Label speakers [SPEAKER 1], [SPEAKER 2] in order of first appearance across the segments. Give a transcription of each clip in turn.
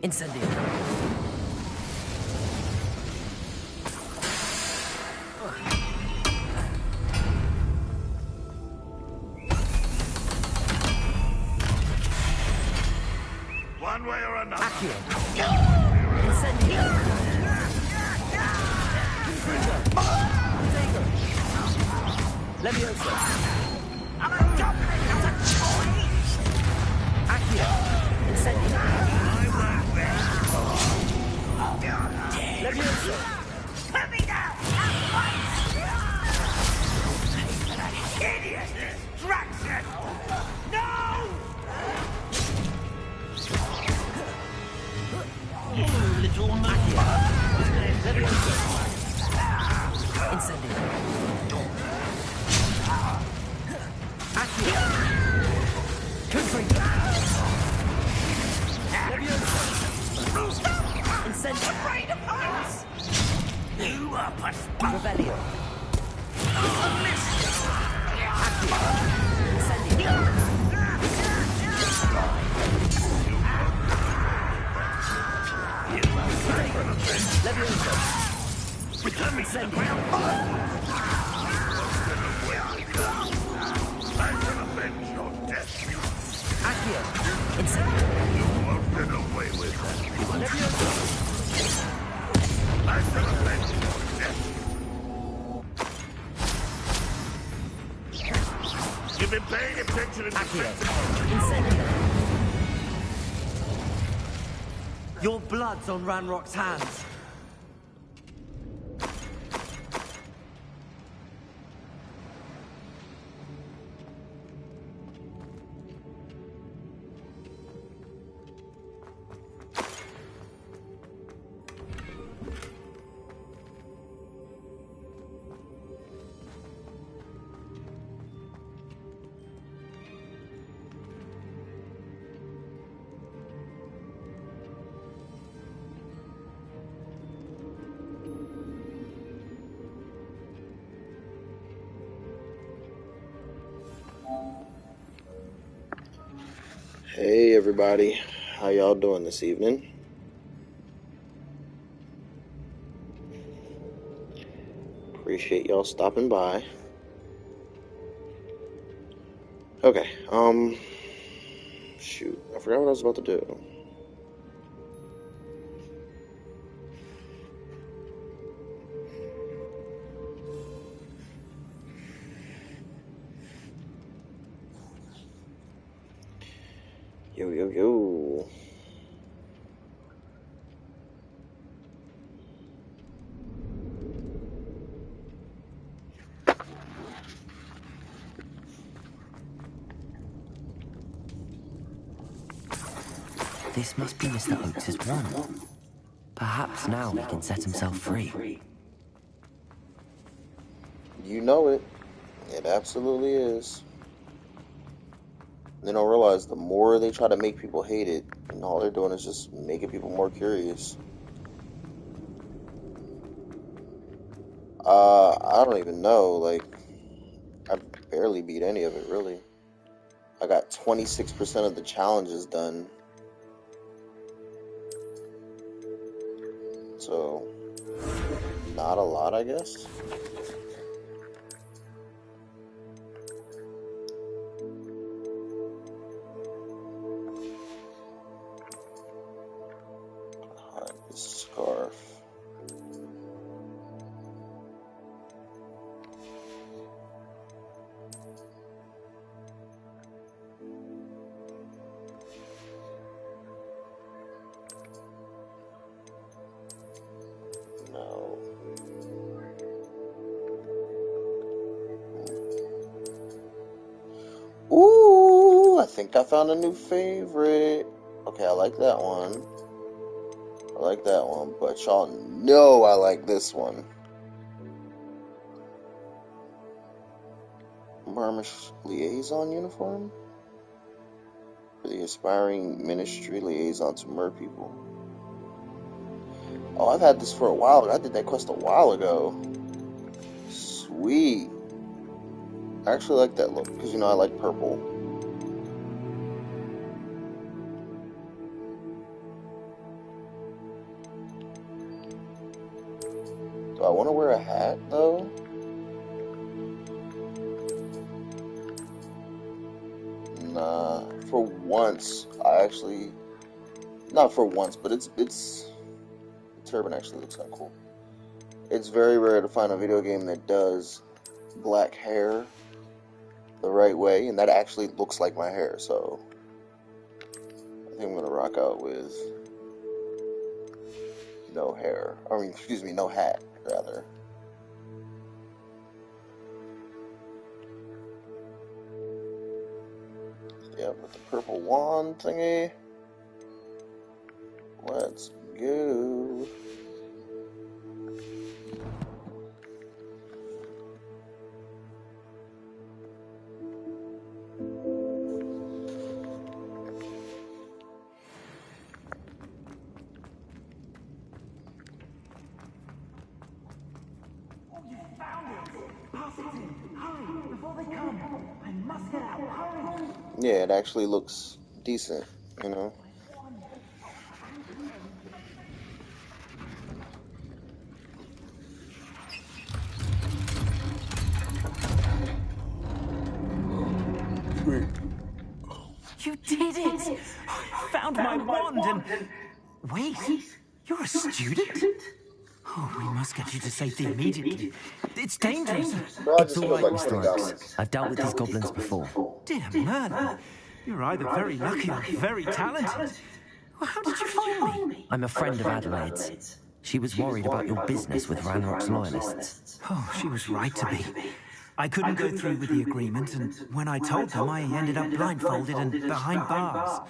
[SPEAKER 1] Incendio.
[SPEAKER 2] One way or another.
[SPEAKER 1] Accio. Incendio. Fuego. Levioso. Accio. Incendio. Levioso.
[SPEAKER 3] Put me down! Idiot! Distraction! No! You little Accio.
[SPEAKER 1] Levioso. Incendio. Accio. Confringo. Levioso. Incendio.
[SPEAKER 3] Afraid of heights! You are
[SPEAKER 1] Rebellion. Accio. Incendio. Levioso. Incendio.
[SPEAKER 2] I can avenge your death.
[SPEAKER 1] Accio. Incendio.
[SPEAKER 2] You won't get away with that.
[SPEAKER 1] Levioso.
[SPEAKER 2] I can avenge your death. You've been paying attention in
[SPEAKER 1] Accio.
[SPEAKER 2] defense.
[SPEAKER 1] Incendio. Your blood's on Ranrock's hands.
[SPEAKER 4] Hey everybody, how y'all doing this evening? Appreciate y'all stopping by. Okay, shoot, I forgot what I was about to do. Yo.
[SPEAKER 1] This must be Mr. Oates' wand. Perhaps now he can set himself free.
[SPEAKER 4] You know it. It absolutely is. They don't realize the more they try to make people hate it, and all they're doing is just making people more curious. I don't even know, like, I barely beat any of it, really. I got 26% of the challenges done. So, not a lot, I guess. Alright, this scarf. No. Ooh, I think I found a new favorite. Okay, I like that one. But y'all know I like this one. Mermish liaison uniform? For the aspiring ministry liaison to mer people. Oh, I've had this for a while. I did that quest a while ago. Sweet. I actually like that look, because, you know, I like purple. Do I want to wear a hat, though? Nah. For once, I actually... Not for once, but it's... The turban actually looks kind of cool. It's very rare to find a video game that does black hair the right way, and that actually looks like my hair, so... I think I'm gonna rock out with... no hair. I mean, excuse me, no hat, rather. Yeah, with the purple wand thingy. Let's go. Yeah, it actually looks decent, you know.
[SPEAKER 3] You did it! I found my wand and... Wait, you're a student? Oh, we must get you to safety immediately. It's dangerous.
[SPEAKER 4] Bro, I
[SPEAKER 1] It's
[SPEAKER 4] just
[SPEAKER 1] all
[SPEAKER 4] feel
[SPEAKER 1] right,
[SPEAKER 4] like
[SPEAKER 1] Mr.
[SPEAKER 4] 20
[SPEAKER 1] Oaks.
[SPEAKER 4] goblins.
[SPEAKER 1] I've dealt with these goblins before.
[SPEAKER 3] Dear Merlin, you're either very lucky or very talented. Well, how did you find me?
[SPEAKER 1] I'm a friend of Adelaide's. She was worried about your business with Ranrock's loyalists.
[SPEAKER 3] Oh, she was right to be. I couldn't go through with the agreement, and when I told them, I ended up blindfolded and behind bars.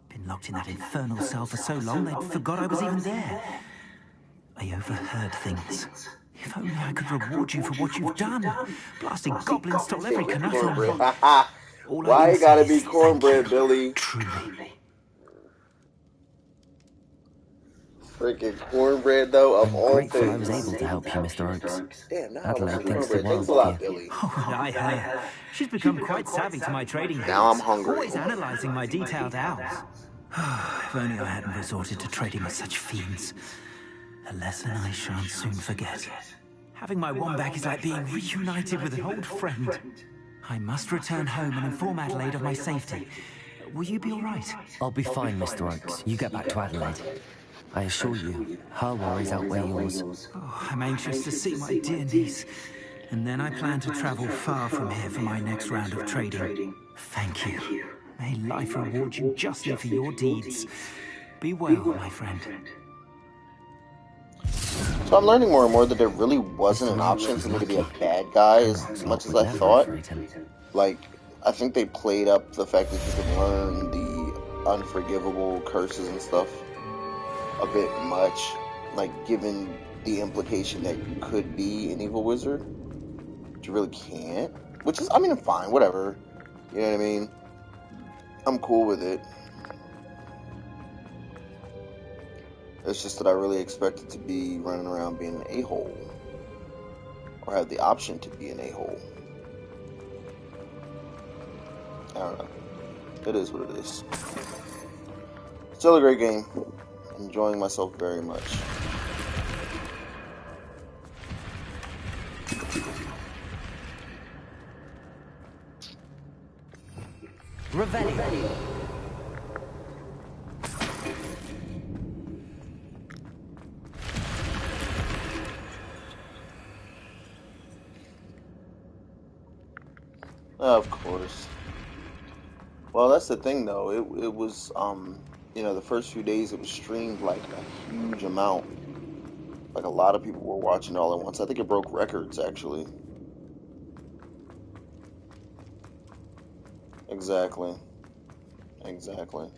[SPEAKER 3] Been locked in that infernal cell for so long, they'd forgot I was even there. I overheard things. If only I could reward you for what you've done. Blasting goblins stole every knuckle.
[SPEAKER 4] Cornbread. Why you gotta be cornbread, Billy?
[SPEAKER 3] Truly.
[SPEAKER 4] Freaking cornbread, though, of
[SPEAKER 1] I'm
[SPEAKER 4] all
[SPEAKER 1] grateful I was
[SPEAKER 4] things.
[SPEAKER 1] able to help you, Mr. Oaks.
[SPEAKER 4] Damn, now
[SPEAKER 1] Adelaide
[SPEAKER 4] I'm
[SPEAKER 1] thinks the
[SPEAKER 4] cornbread.
[SPEAKER 1] world
[SPEAKER 4] Thanks a lot,
[SPEAKER 1] of you.
[SPEAKER 4] Billy.
[SPEAKER 3] Oh, and I her. She's become quite savvy to my trading habits.
[SPEAKER 4] Now I'm hungry.
[SPEAKER 3] Always analysing my detailed owls. If only I hadn't resorted to trading with such fiends. A lesson I shan't soon forget. Having my wand back is like being reunited with an old friend. I must return home and inform Adelaide of my safety. Will you be all right?
[SPEAKER 1] I'll be fine, Mr. Oaks. You get back to Adelaide. I assure you, her worries outweigh yours.
[SPEAKER 3] Oh, I'm anxious to see my dear niece. And then I plan to travel far from here for my next round of trading. Thank you. May life reward you justly for your deeds. Be well, my friend.
[SPEAKER 4] So I'm learning more and more that there really wasn't an option for me to be a bad guy as much as I thought. Like, I think they played up the fact that you could learn the unforgivable curses and stuff a bit much. Like, given the implication that you could be an evil wizard, but you really can't. Which is, I mean, fine, whatever. You know what I mean? I'm cool with it. It's just that I really expected to be running around being an a-hole. Or have the option to be an a-hole. I don't know. It is what it is. Still a great game. Enjoying myself very much.
[SPEAKER 1] Revelio.
[SPEAKER 4] Of course. Well, that's the thing, though. It was, you know, the first few days it was streamed like a huge amount. Like a lot of people were watching all at once. I think it broke records, actually. Exactly. Exactly.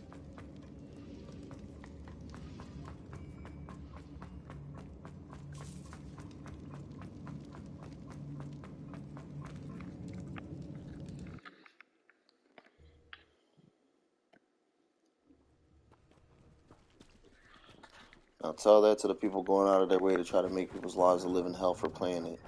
[SPEAKER 4] I'll tell that to the people going out of their way to try to make people's lives a living hell for playing it.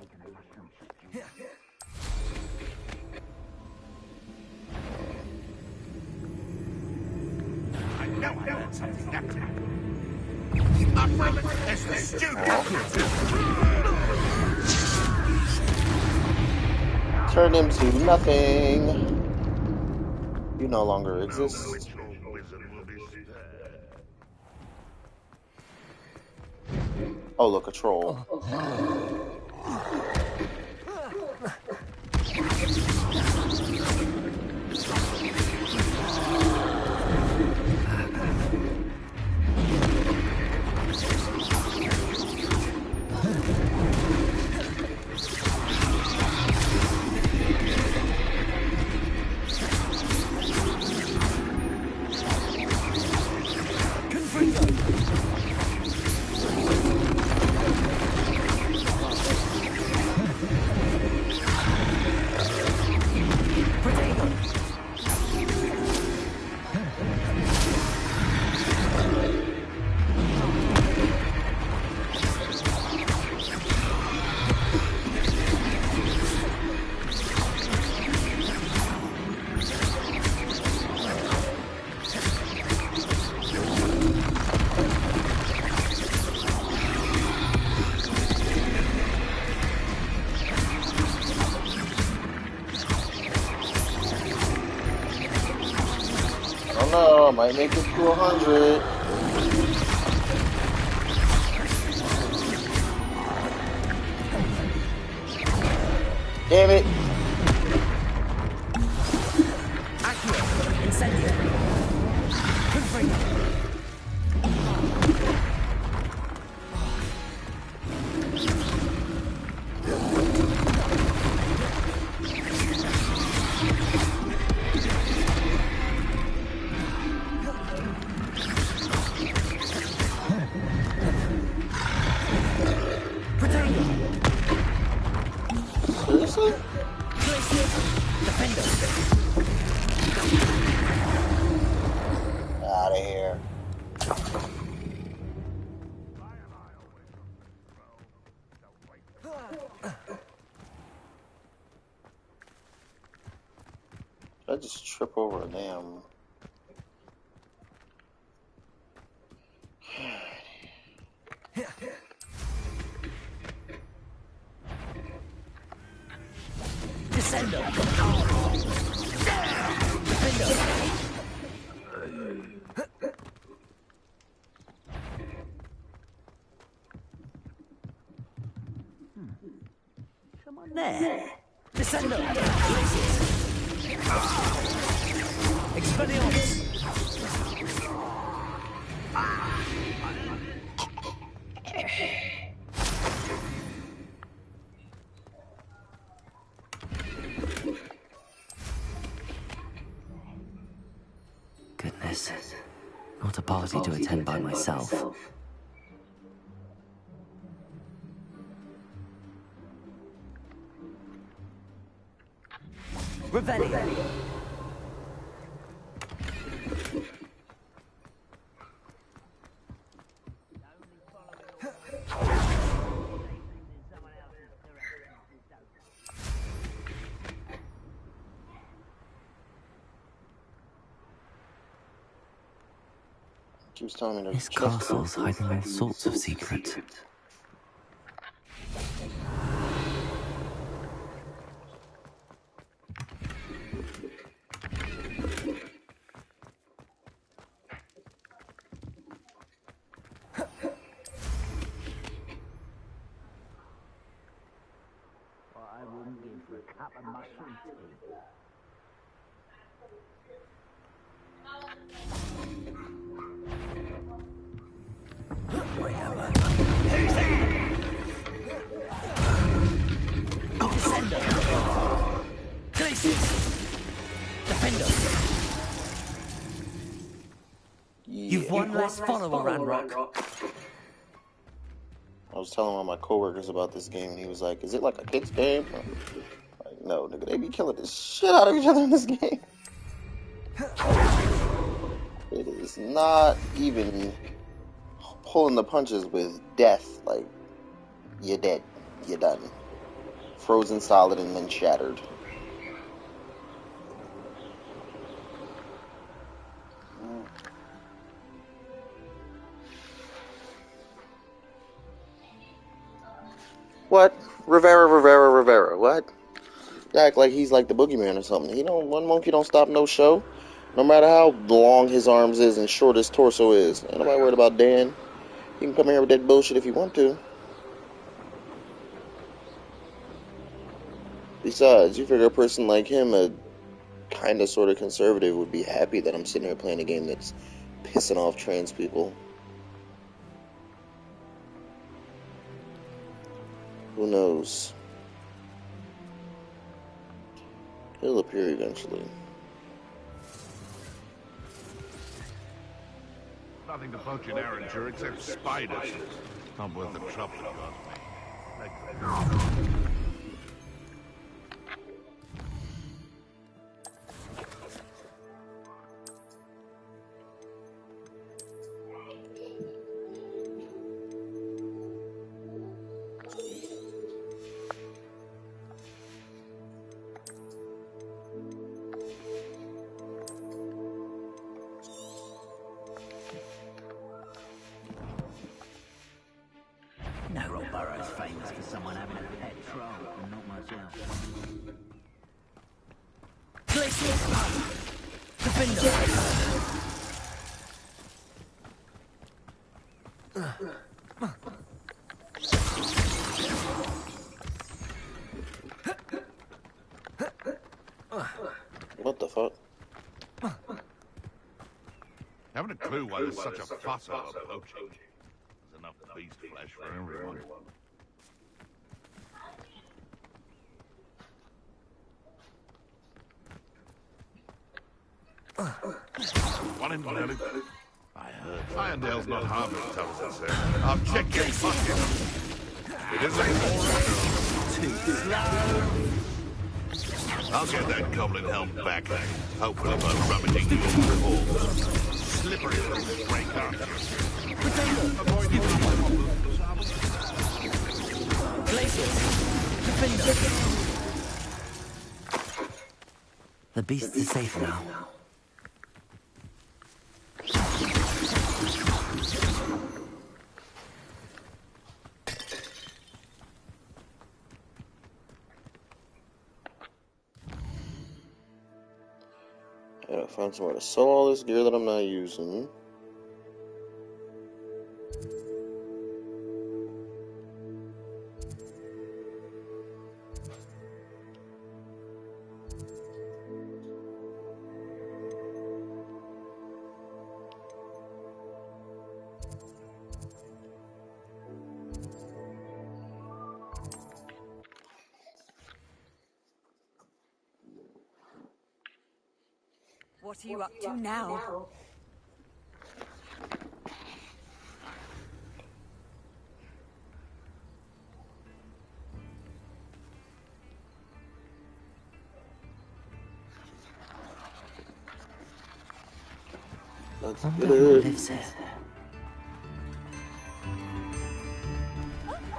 [SPEAKER 2] I know I learned something that time. My friend is the student.
[SPEAKER 4] Turn him to nothing. You no longer exist.
[SPEAKER 2] Witch or wizard will be spared.
[SPEAKER 4] Oh, look, a troll. No, I might make it to 100. Damn it. Seriously? Out of here. Did I just trip over a damn...
[SPEAKER 1] There. Descendo. Expelliarmus. Goodness. Not a party to attend by myself. Revelio.
[SPEAKER 4] She was telling me to
[SPEAKER 1] This castle's hiding all sorts of secrets.
[SPEAKER 5] I wouldn't give for a cup of mushroom tea.
[SPEAKER 1] Who's there? Descendo. Glacius. Defender. You've one less follower, Ranrock.
[SPEAKER 4] I was telling one of my coworkers about this game, and he was like, "Is it like a kid's game?" I'm like, no, nigga, they be killing the shit out of each other in this game. It is not even pulling the punches with death. Like, you're dead. You're done. Frozen solid and then shattered. What? Rivera, what? Act like he's like the boogeyman or something. He don't. One monkey don't stop no show. No matter how long his arms is and short his torso is. Ain't nobody worried about Dan. He can come here with that bullshit if he want to. Besides, you figure a person like him, a kind of sort of conservative, would be happy that I'm sitting here playing a game that's pissing off trans people. Who knows? He'll appear eventually.
[SPEAKER 2] Nothing to poach in Arranger except spiders. Not worth the trouble it cost me.
[SPEAKER 5] Narrowborough's famous for someone having a pet troll and not much else.
[SPEAKER 4] What the fuck?
[SPEAKER 2] Haven't a clue why there's such a fuss over poaching. There's enough beast flesh for everyone. One in Berlin. I heard. Irondale's not harmed as tough as it says. I'll check your pocket. It isn't more. I'll get that goblin helm back. Hopefully by rummaging your balls. Slippery little break up.
[SPEAKER 1] The beasts are safe now.
[SPEAKER 4] I gotta find somewhere to sell all this gear that I'm not using.
[SPEAKER 6] What are you up to now?
[SPEAKER 4] Let's
[SPEAKER 1] Wonder
[SPEAKER 4] get
[SPEAKER 1] who
[SPEAKER 4] it.
[SPEAKER 1] lives here.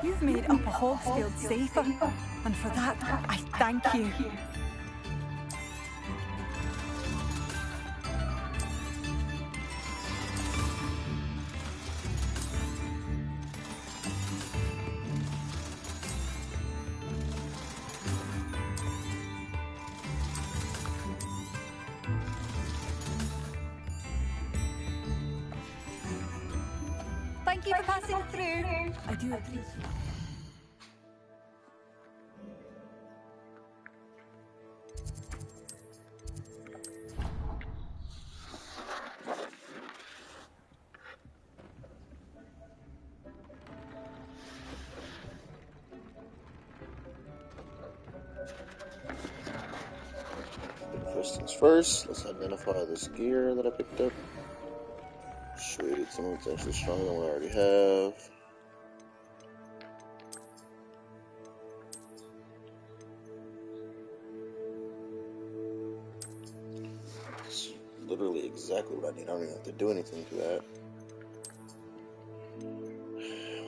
[SPEAKER 6] You've made up Hogsfield safer, and for that, I thank you. Thank you for passing through. I do appreciate it.
[SPEAKER 4] First things first, let's identify this gear that I picked up. Sweet, something's actually stronger than what I already have. It's literally exactly what I need. I don't even have to do anything to that.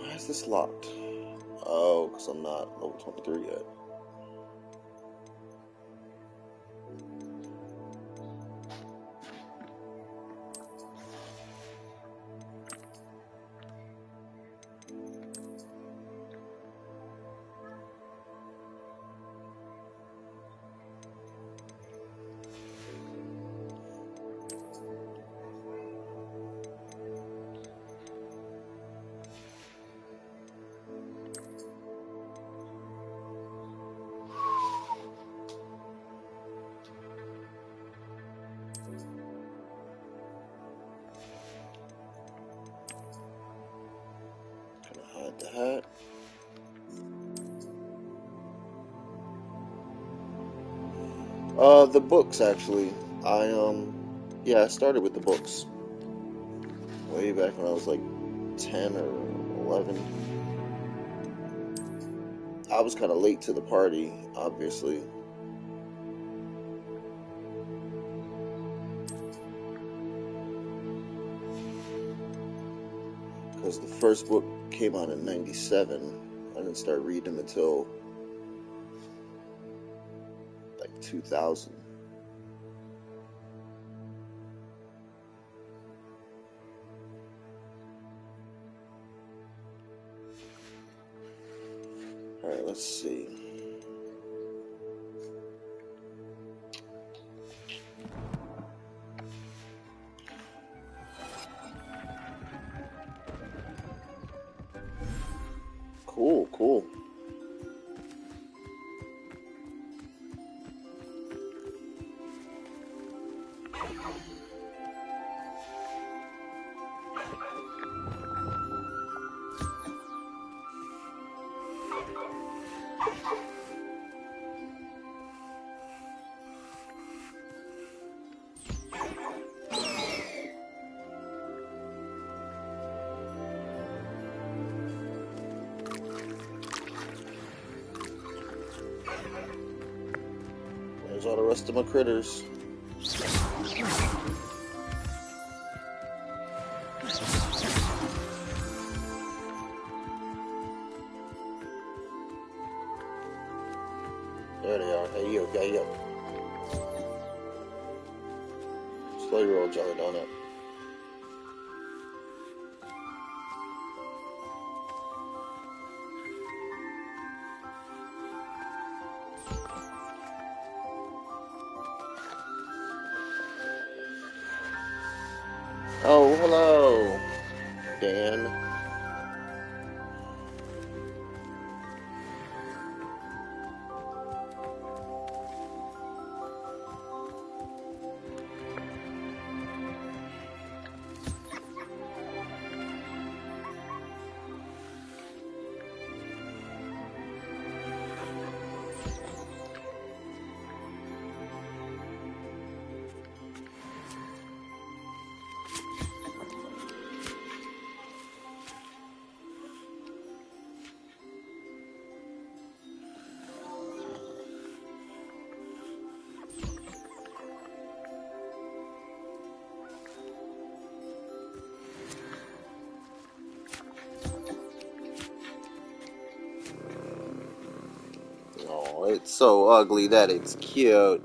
[SPEAKER 4] Why is this locked? Oh, because I'm not level 23 yet. that. The books actually. Yeah, I started with the books way back when I was like 10 or 11. I was kind of late to the party, obviously. Because the first book came out in 97. I didn't start reading them until like 2000. Alright, let's see. Cool, cool. There's all the rest of my critters. There they are. Hey, yo, hey, yo. Slow your roll, Jelly Donut. Oh, hello, Dan. Oh, it's so ugly that it's cute.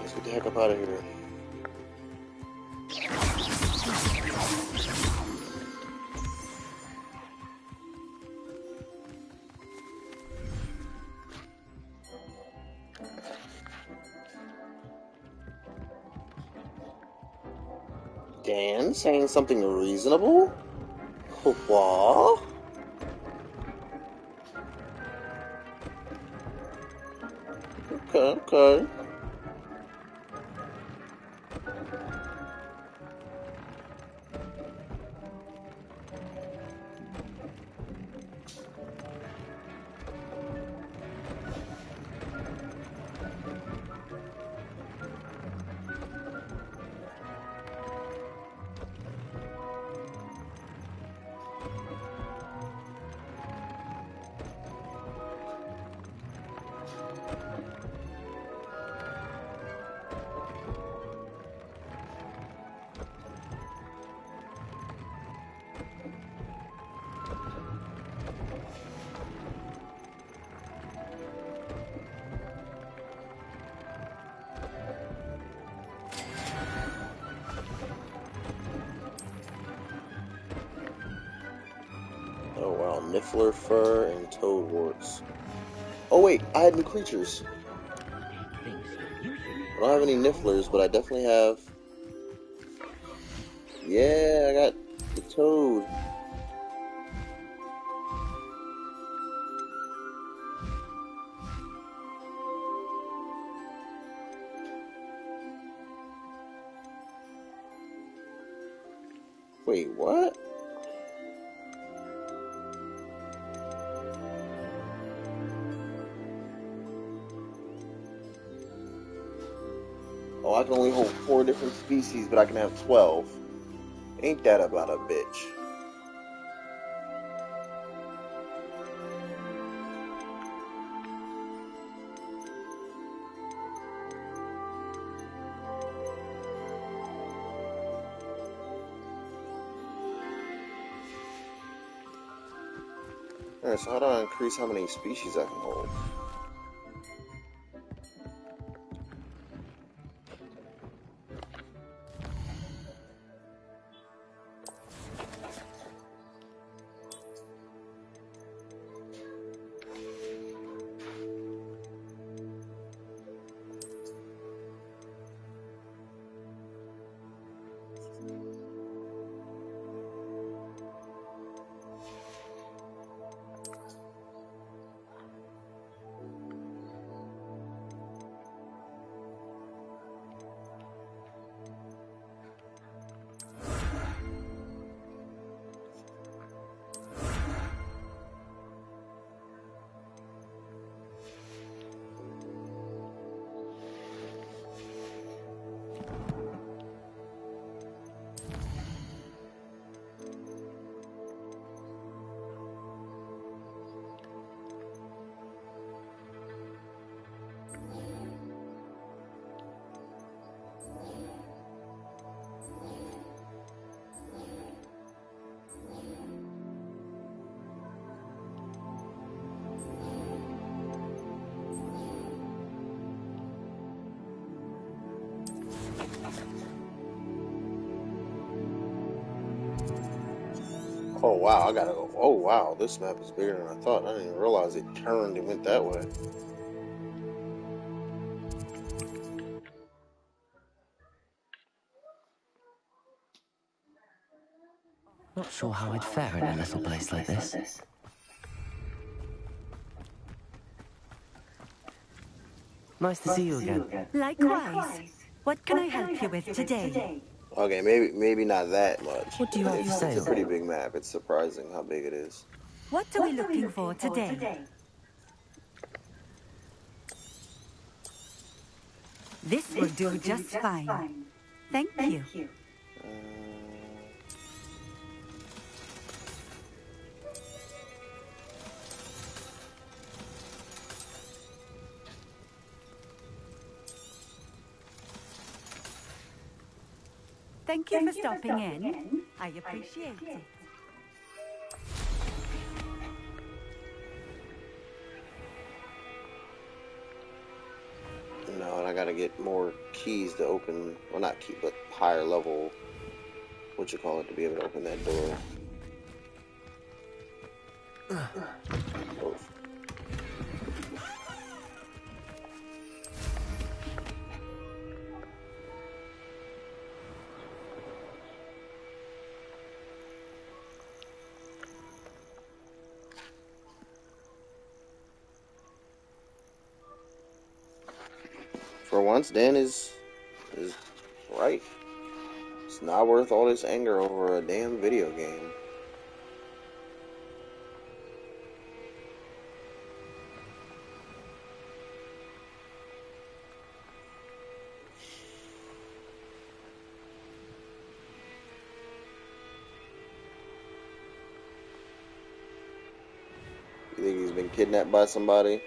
[SPEAKER 4] Let's get the heck up out of here. Dan saying something reasonable? What? Okay. Niffler fur and toad warts. Oh wait, I had new creatures. I don't have any Nifflers, but I definitely have... Yeah, I got the toad. Wait, what? Oh, I can only hold 4 different species, but I can have 12. Ain't that about a bitch? Alright, so how do I increase how many species I can hold? Oh wow, I gotta go. Oh wow, this map is bigger than I thought. I didn't even realize it turned and went that way.
[SPEAKER 1] Not sure how I'd fare in a little place like this. Nice to see you again.
[SPEAKER 6] Likewise. What can I help you with today?
[SPEAKER 4] Okay, maybe not that much.
[SPEAKER 1] What do you have for
[SPEAKER 4] It's a
[SPEAKER 1] sale?
[SPEAKER 4] pretty big map. It's surprising how big it is.
[SPEAKER 6] What are we looking for today? This will do just fine. Thank you. Thank you for stopping in. I appreciate it.
[SPEAKER 4] No, and I gotta get more keys to open, well not key, but higher level, what you call it, to be able to open that door. Oh. For once, Dan is right. It's not worth all this anger over a damn video game. You think he's been kidnapped by somebody?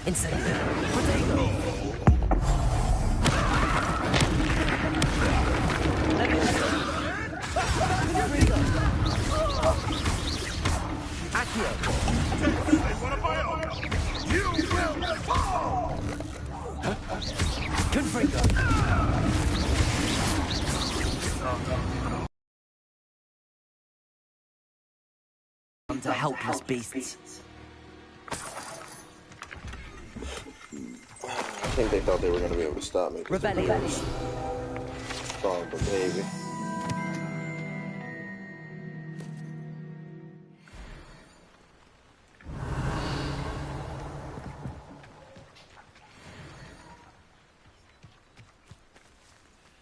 [SPEAKER 1] Incendio. Protego. Accio.
[SPEAKER 2] They want to buy all. You will fall!
[SPEAKER 1] Confringo. To helpless beasts.
[SPEAKER 4] I think they thought they were going to be able to stop me.
[SPEAKER 1] Rebellion.
[SPEAKER 4] Strong behavior.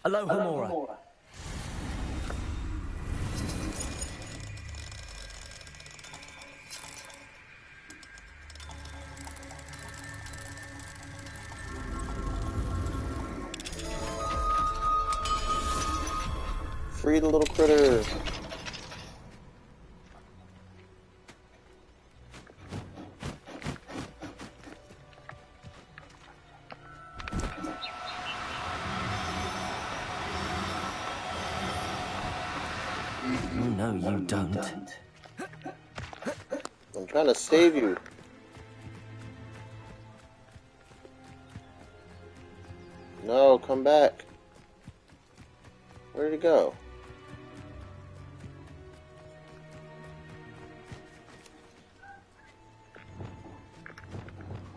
[SPEAKER 1] Aloha Mora.
[SPEAKER 4] Free the little critter.
[SPEAKER 1] No, you don't.
[SPEAKER 4] I'm trying to save you. No, come back. Where did it go?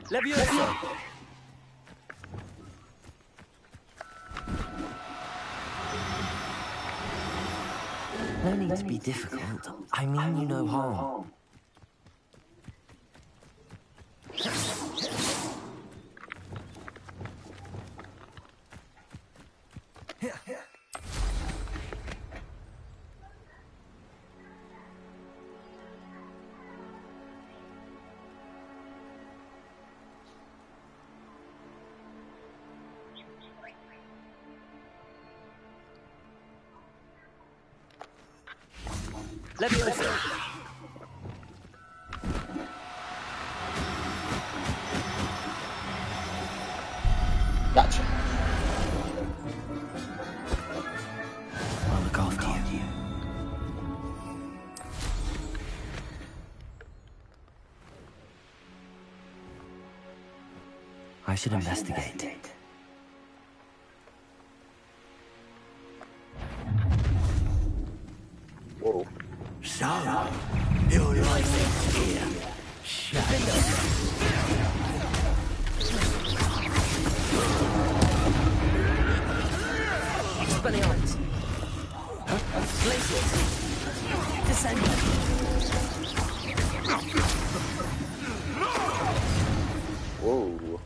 [SPEAKER 1] Leviosa. No need to be difficult. I mean you no harm. Leviosa.
[SPEAKER 4] Gotcha.
[SPEAKER 1] I'll look after you. I should investigate.
[SPEAKER 4] Whoa.
[SPEAKER 1] So, your life here. Expelliarmus. Glacius. Descendant.
[SPEAKER 4] Whoa.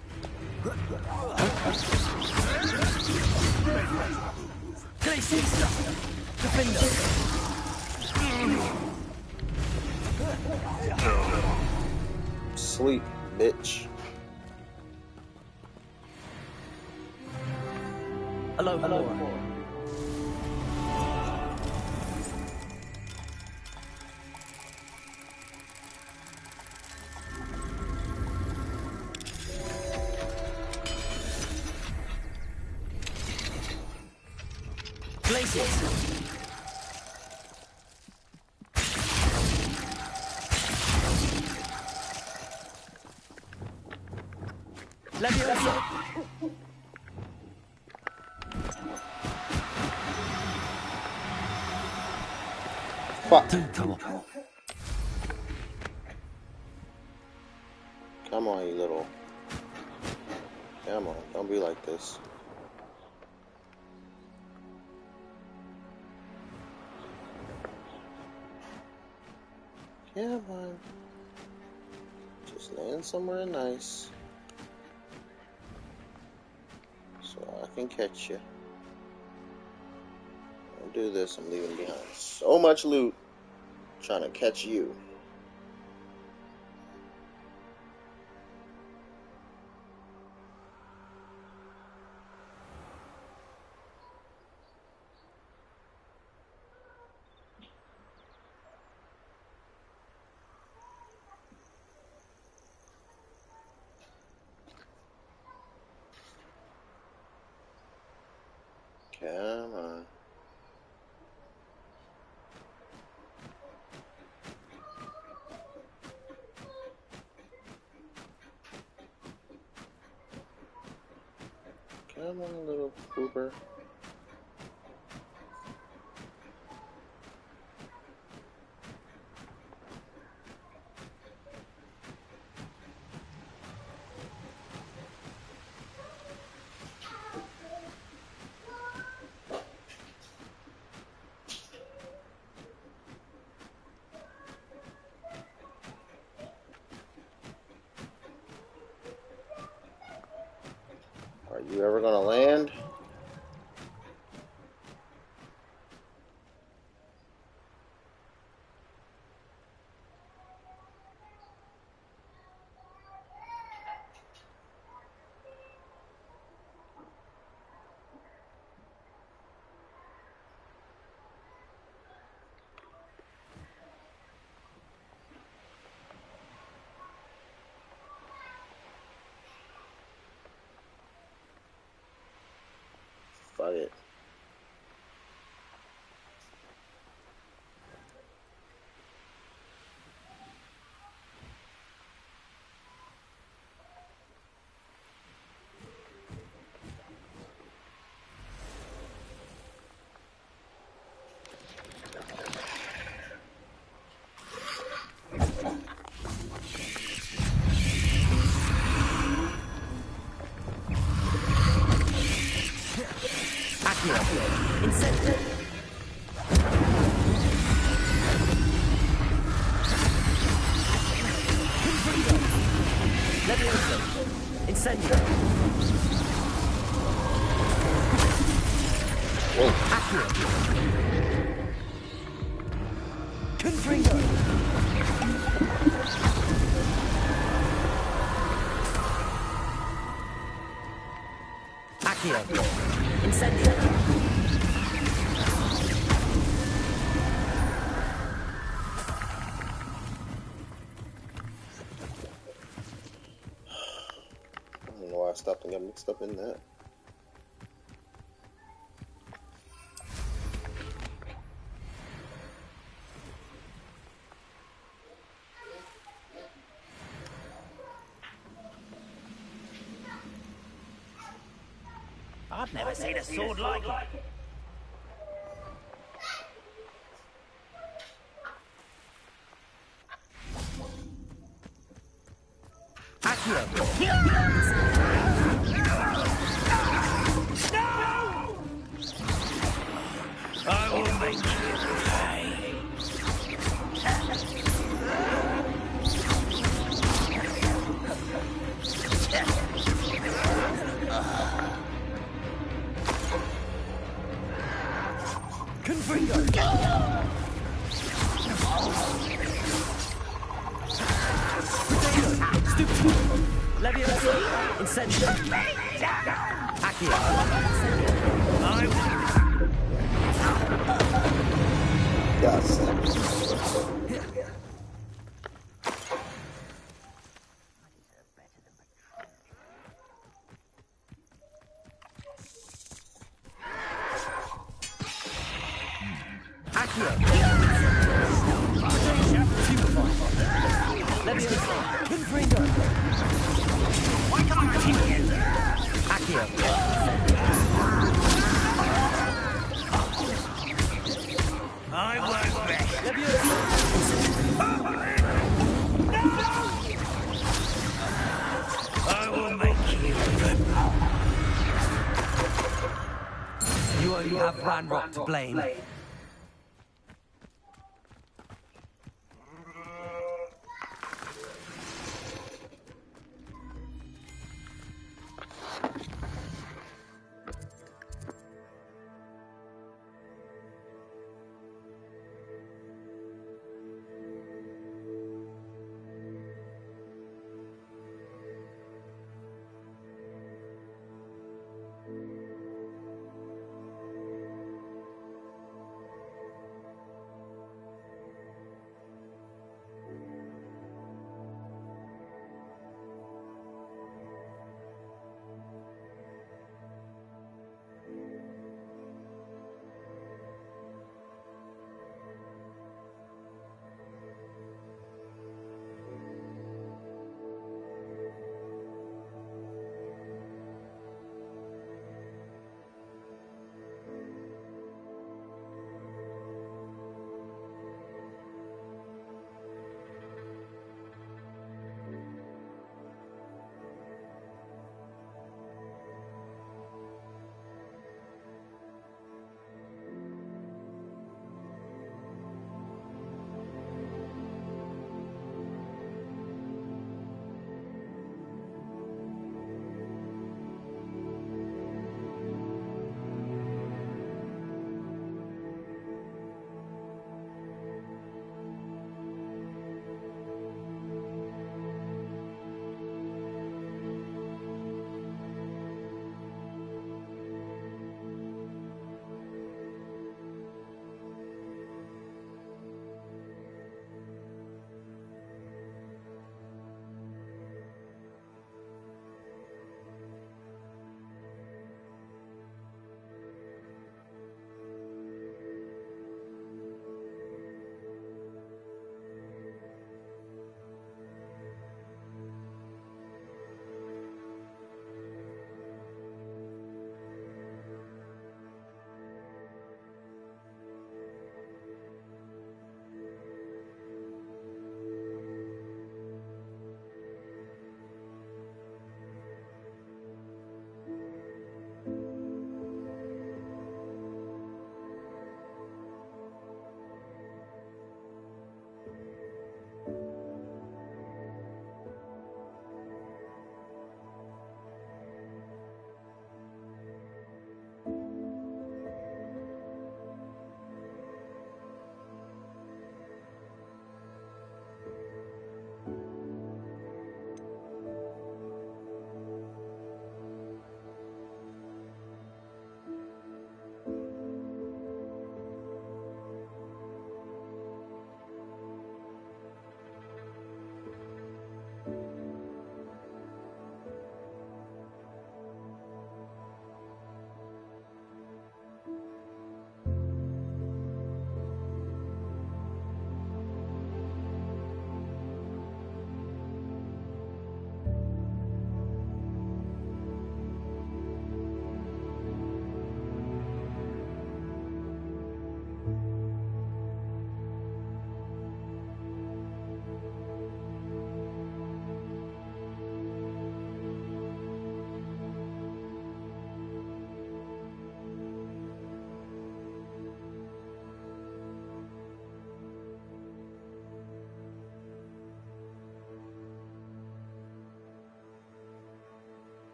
[SPEAKER 1] Glacius. Defender.
[SPEAKER 4] Sleep, bitch.
[SPEAKER 1] Aloha Mora. Glacius. Leviosa.
[SPEAKER 4] Fuck.
[SPEAKER 1] Come on.
[SPEAKER 4] Come on, you little. Come on, don't be like this. Come on. Just land somewhere nice. So I can catch you. Don't do this, I'm leaving behind so much loot trying to catch you. Come on. Come on, little pooper. Are you ever gonna land? Fuck it.
[SPEAKER 1] Incendio. Levioso. Incendio. Accio. Confringo. Accio. Incendio.
[SPEAKER 4] I don't know why I stopped and got mixed up in that.
[SPEAKER 5] I've never seen a sword like it.
[SPEAKER 3] I will make you pay. Confringo. Stupid. Levioso. Incendio. Accio. I will.
[SPEAKER 4] Yes.
[SPEAKER 1] Accio. Levioso. Confringo.
[SPEAKER 5] Why can't I keep you?
[SPEAKER 1] Accio.
[SPEAKER 3] I won't bet.
[SPEAKER 1] Levioso.
[SPEAKER 3] I will make you.
[SPEAKER 1] You only have Ranrock to blame.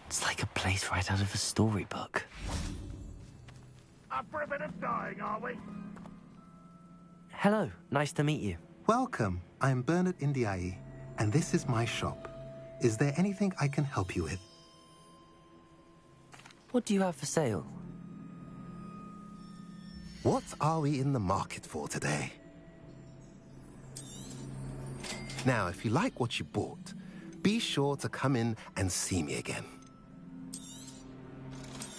[SPEAKER 1] It's like a place right out of a storybook.
[SPEAKER 2] Up for a bit of dying, are we?
[SPEAKER 1] Hello, nice to meet you.
[SPEAKER 7] Welcome. I'm Bernard Indiai, and this is my shop. Is there anything I can help you with?
[SPEAKER 1] What do you have for sale?
[SPEAKER 7] What are we in the market for today? Now, if you like what you bought, be sure to come in and see me again.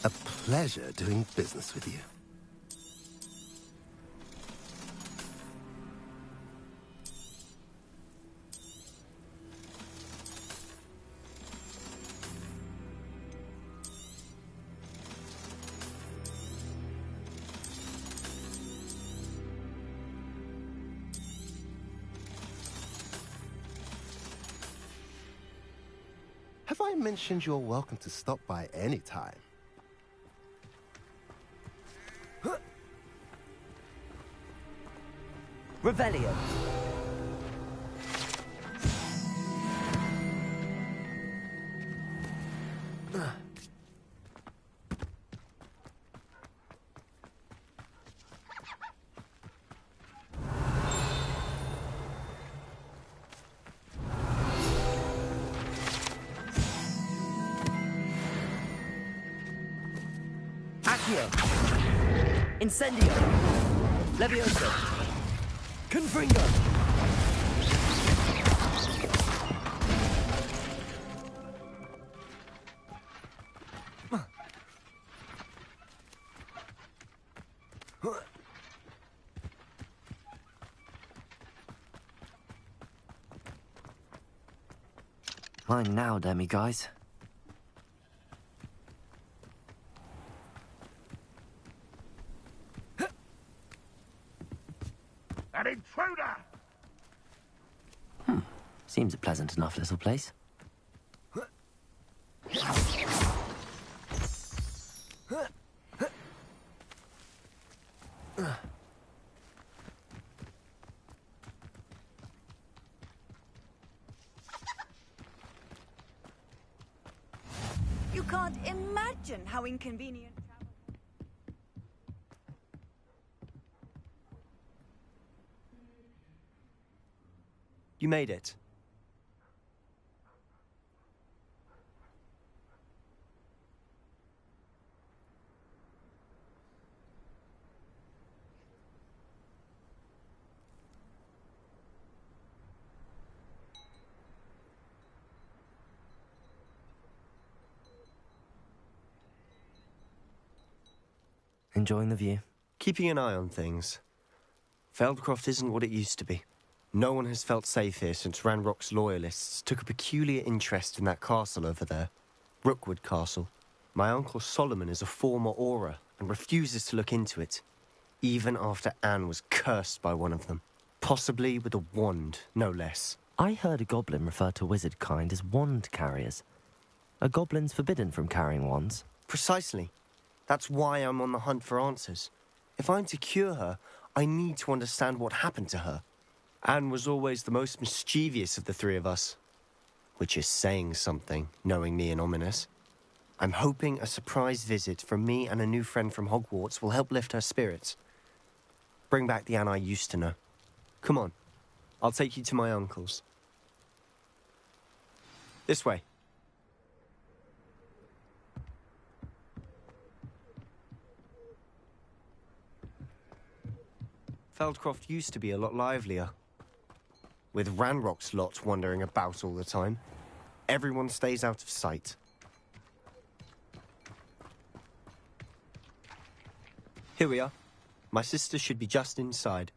[SPEAKER 7] A pleasure doing business with you. Have I mentioned you're welcome to stop by any time?
[SPEAKER 1] Revelio. Accio. Incendio. Levioso. Confringo. Mine now, demiguise.
[SPEAKER 2] An intruder!
[SPEAKER 1] Seems a pleasant enough little place.
[SPEAKER 6] You can't imagine how inconvenient.
[SPEAKER 8] You made it.
[SPEAKER 1] Enjoying the view?
[SPEAKER 8] Keeping an eye on things. Feldcroft isn't what it used to be. No one has felt safe here since Ranrock's loyalists took a peculiar interest in that castle over there. Rookwood Castle. My uncle Solomon is a former Auror and refuses to look into it, even after Anne was cursed by one of them. Possibly with a wand, no less.
[SPEAKER 1] I heard a goblin refer to wizard kind as wand carriers. Are goblins forbidden from carrying wands?
[SPEAKER 8] Precisely. That's why I'm on the hunt for answers. If I'm to cure her, I need to understand what happened to her. Anne was always the most mischievous of the three of us. Which is saying something, knowing me and Ominous. I'm hoping a surprise visit from me and a new friend from Hogwarts will help lift her spirits. Bring back the Anne I used to know. Come on, I'll take you to my uncle's. This way. Feldcroft used to be a lot livelier. With Ranrock's lot wandering about all the time, everyone stays out of sight. Here we are. My sister should be just inside.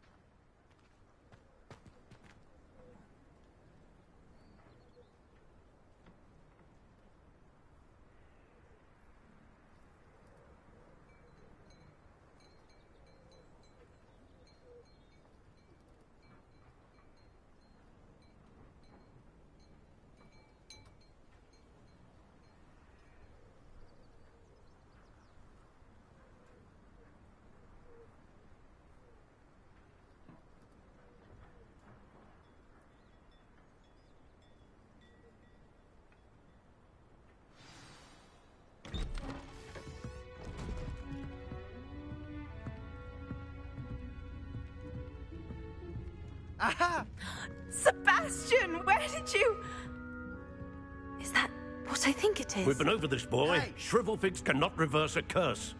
[SPEAKER 9] Aha!
[SPEAKER 6] Sebastian, where did you... Is that what I think it is?
[SPEAKER 10] We've been over this, boy.
[SPEAKER 9] Hey.
[SPEAKER 10] Shrivelfigs cannot reverse a curse.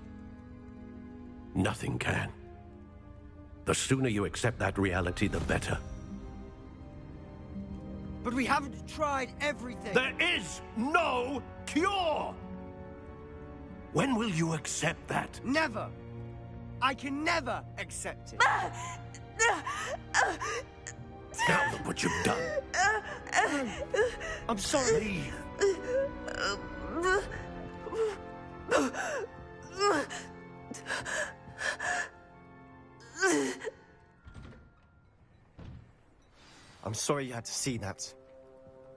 [SPEAKER 10] Nothing can. The sooner you accept that reality, the better.
[SPEAKER 9] But we haven't tried everything.
[SPEAKER 10] There is no cure! When will you accept that?
[SPEAKER 9] Never. I can never accept it.
[SPEAKER 10] Now look what you've done.
[SPEAKER 9] I'm sorry.
[SPEAKER 8] I'm sorry you had to see that.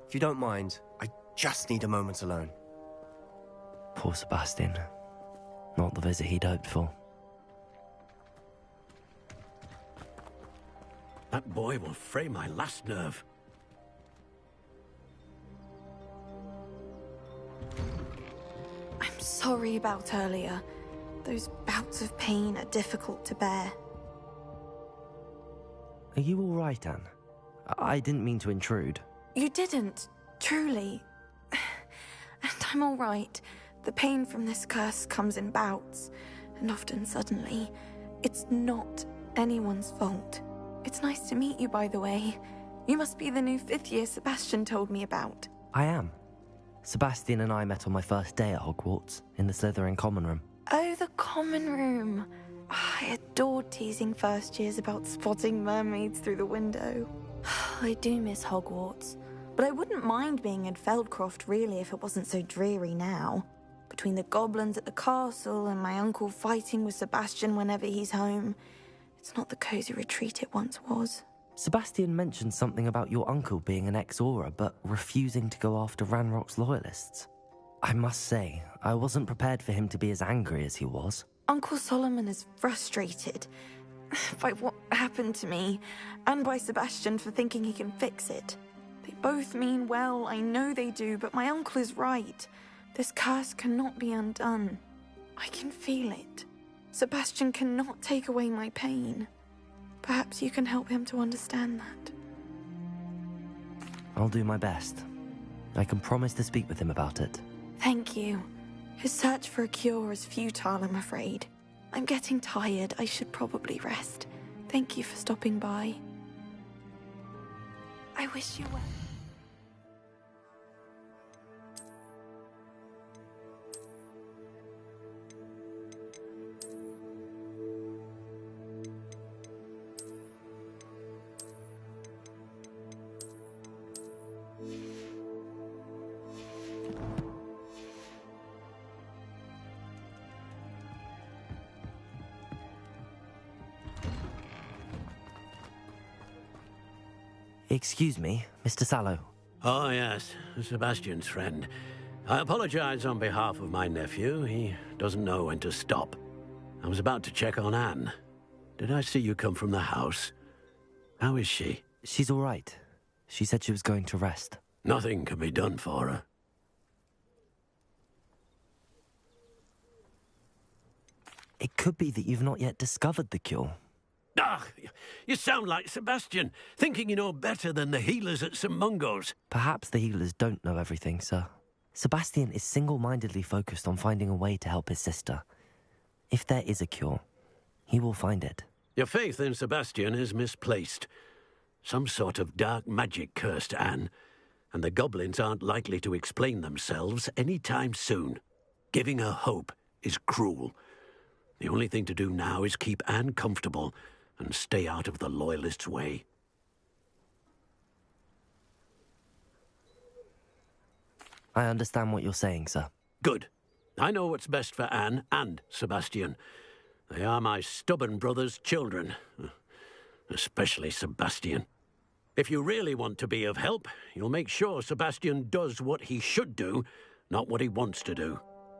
[SPEAKER 8] If you don't mind, I just need a moment alone.
[SPEAKER 1] Poor Sebastian. Not the visit he'd hoped for.
[SPEAKER 10] That boy will fray my last nerve.
[SPEAKER 6] I'm sorry about earlier. Those bouts of pain are difficult to bear.
[SPEAKER 1] Are you all right, Anne? I didn't mean to intrude.
[SPEAKER 6] You didn't, truly. And I'm all right. The pain from this curse comes in bouts, and often suddenly. It's not anyone's fault. It's nice to meet you, by the way. You must be the new 5th year Sebastian told me about.
[SPEAKER 1] I am. Sebastian and I met on my first day at Hogwarts, in the Slytherin common room.
[SPEAKER 6] Oh, the common room. I adored teasing first years about spotting mermaids through the window. I do miss Hogwarts, but I wouldn't mind being in Feldcroft really if it wasn't so dreary now. Between the goblins at the castle and my uncle fighting with Sebastian whenever he's home, it's not the cosy retreat it once was.
[SPEAKER 1] Sebastian mentioned something about your uncle being an ex-Auror, but refusing to go after Ranrock's loyalists. I must say, I wasn't prepared for him to be as angry as he was.
[SPEAKER 6] Uncle Solomon is frustrated by what happened to me, and by Sebastian for thinking he can fix it. They both mean well, I know they do, but my uncle is right. This curse cannot be undone. I can feel it. Sebastian cannot take away my pain. Perhaps you can help him to understand that.
[SPEAKER 1] I'll do my best. I can promise to speak with him about it.
[SPEAKER 6] Thank you. His search for a cure is futile, I'm afraid. I'm getting tired. I should probably rest. Thank you for stopping by. I wish you well.
[SPEAKER 1] Excuse me, Mr. Sallow.
[SPEAKER 10] Oh, yes, Sebastian's friend. I apologize on behalf of my nephew. He doesn't know when to stop. I was about to check on Anne. Did I see you come from the house? How is she?
[SPEAKER 1] She's all right. She said she was going to rest.
[SPEAKER 10] Nothing can be done for her.
[SPEAKER 1] It could be that you've not yet discovered the cure.
[SPEAKER 10] Ah, you sound like Sebastian, thinking you know better than the healers at St. Mungo's.
[SPEAKER 1] Perhaps the healers don't know everything, sir. Sebastian is single-mindedly focused on finding a way to help his sister. If there is a cure, he will find it.
[SPEAKER 10] Your faith in Sebastian is misplaced. Some sort of dark magic cursed Anne, and the goblins aren't likely to explain themselves any time soon. Giving her hope is cruel. The only thing to do now is keep Anne comfortable and stay out of the Loyalists' way.
[SPEAKER 1] I understand what you're saying, sir.
[SPEAKER 10] Good. I know what's best for Anne and Sebastian. They are my stubborn brother's children. Especially Sebastian. If you really want to be of help, you'll make sure Sebastian does what he should do, not what he wants to do.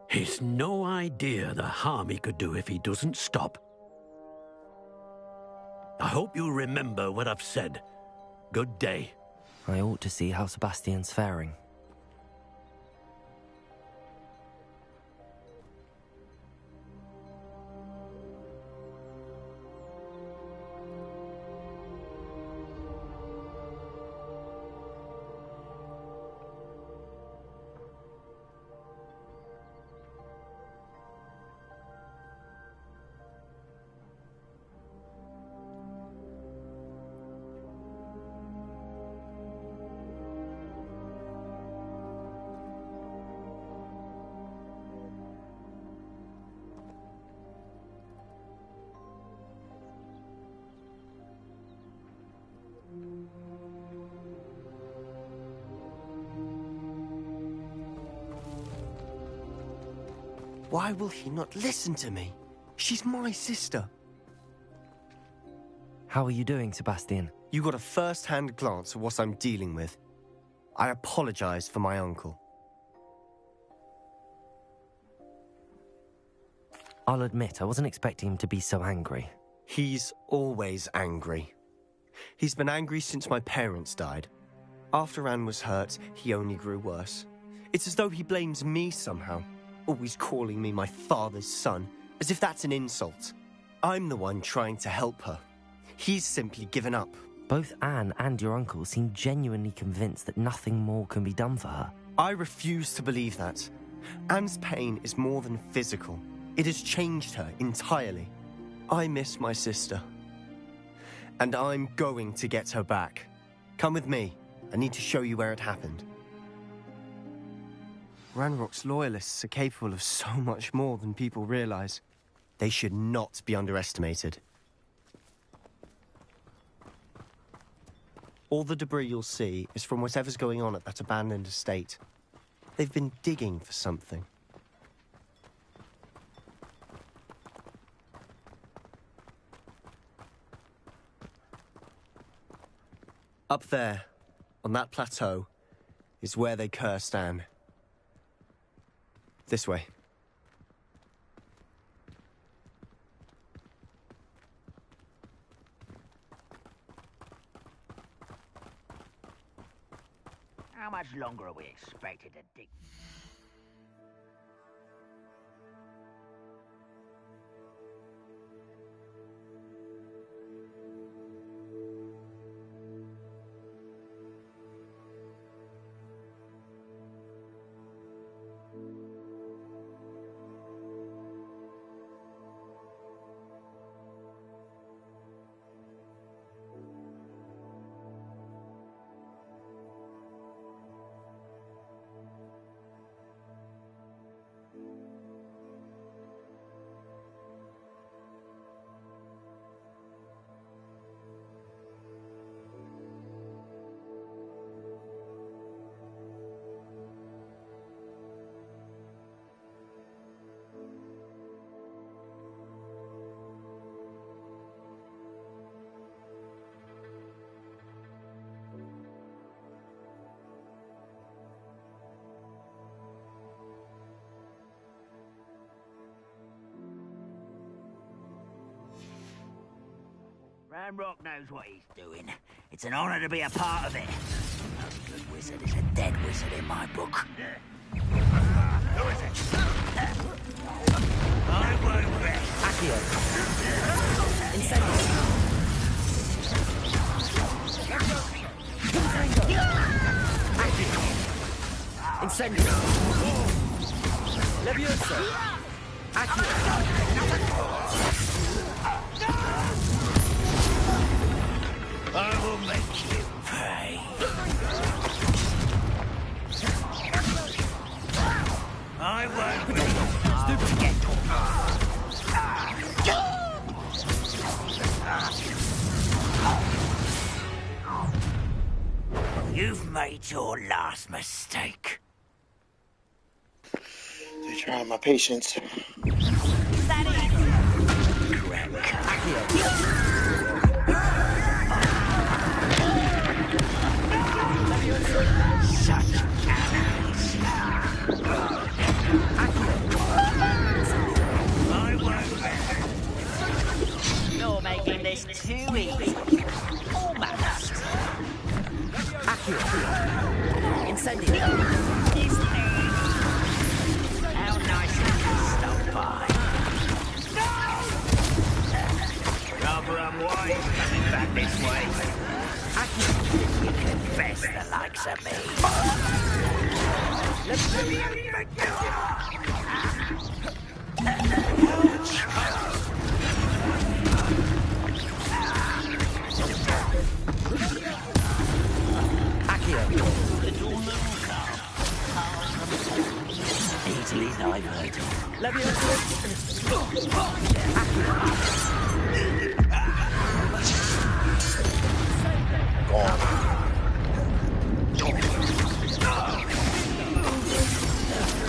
[SPEAKER 10] He's no idea the harm he could do if he doesn't stop. I hope you'll remember what I've said. Good day.
[SPEAKER 1] I ought to see how Sebastian's faring.
[SPEAKER 8] Why will he not listen to me? She's my sister.
[SPEAKER 1] How are you doing, Sebastian?
[SPEAKER 8] You got a first-hand glance at what I'm dealing with. I apologize for my uncle.
[SPEAKER 1] I'll admit, I wasn't expecting him to be so angry.
[SPEAKER 8] He's always angry. He's been angry since my parents died. After Anne was hurt, he only grew worse. It's as though he blames me somehow, always calling me my father's son, as if that's an insult. I'm the one trying to help her. He's simply given up.
[SPEAKER 1] Both Anne and your uncle seem genuinely convinced that nothing more can be done for her.
[SPEAKER 8] I refuse to believe that. Anne's pain is more than physical. It has changed her entirely. I miss my sister. And I'm going to get her back. Come with me. I need to show you where it happened. Ranrock's loyalists are capable of so much more than people realize. They should not be underestimated. All the debris you'll see is from whatever's going on at that abandoned estate. They've been digging for something. Up there, on that plateau, is where they cursed Anne. This way.
[SPEAKER 5] How much longer are we expected to dig? Ranrock knows what he's doing. It's an honor to be a part of it. No good wizard is a dead wizard in my book. Who is it? I won't rest.
[SPEAKER 1] Accio. Incendio. Accio. Incendio. Levioso. Accio.
[SPEAKER 5] I will make you pay. I won't. You've made your last mistake.
[SPEAKER 4] They tried my patience.
[SPEAKER 5] That is correct. Such cowardice. I won't. You're making this too easy. Almost.
[SPEAKER 1] Incendio.
[SPEAKER 5] How nice of you to stop by. Rather unwise coming back this way. You confess the likes of me. Easily diverted.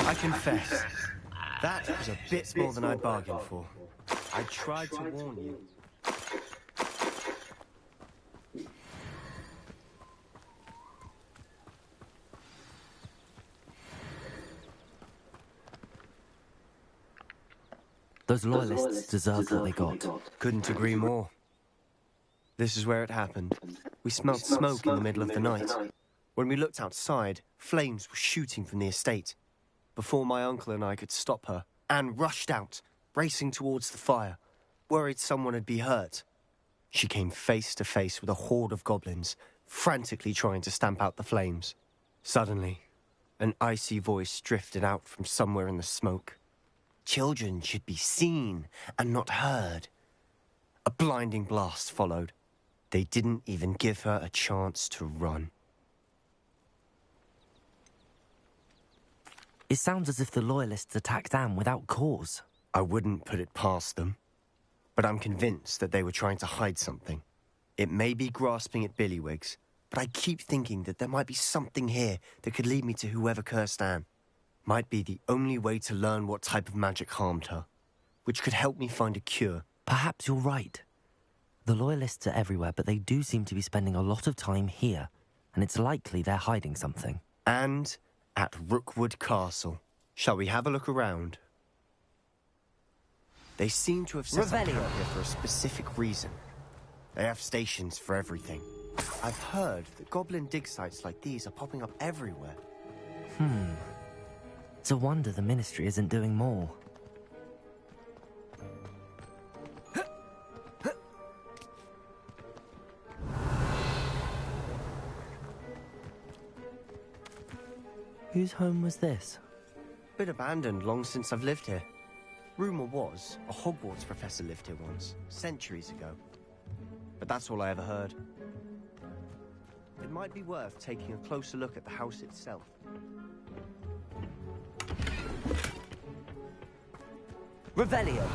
[SPEAKER 8] I confess, That was a bit more than I bargained for. I tried to warn you.
[SPEAKER 1] Those loyalists deserved what they got.
[SPEAKER 8] Couldn't agree more. This is where it happened. We smelled smoke in the middle of the night. When we looked outside, flames were shooting from the estate. Before my uncle and I could stop her, Anne rushed out, racing towards the fire, worried someone had been hurt. She came face to face with a horde of goblins, frantically trying to stamp out the flames. Suddenly, an icy voice drifted out from somewhere in the smoke. Children should be seen and not heard. A blinding blast followed. They didn't even give her a chance to run.
[SPEAKER 1] It sounds as if the loyalists attacked Anne without cause.
[SPEAKER 8] I wouldn't put it past them, but I'm convinced that they were trying to hide something. It may be grasping at billywhigs, but I keep thinking that there might be something here that could lead me to whoever cursed Anne. Might be the only way to learn what type of magic harmed her, which could help me find a cure.
[SPEAKER 1] Perhaps you're right. The loyalists are everywhere, but they do seem to be spending a lot of time here, and it's likely they're hiding something.
[SPEAKER 8] And at Rookwood Castle. Shall we have a look around? They seem to have set up here for a specific reason. They have stations for everything. I've heard that goblin dig sites like these are popping up everywhere.
[SPEAKER 1] It's a wonder the Ministry isn't doing more. Whose home was this?
[SPEAKER 8] Been abandoned long since I've lived here. Rumour was a Hogwarts professor lived here once, centuries ago. But that's all I ever heard. It might be worth taking a closer look at the house itself.
[SPEAKER 1] Revelio!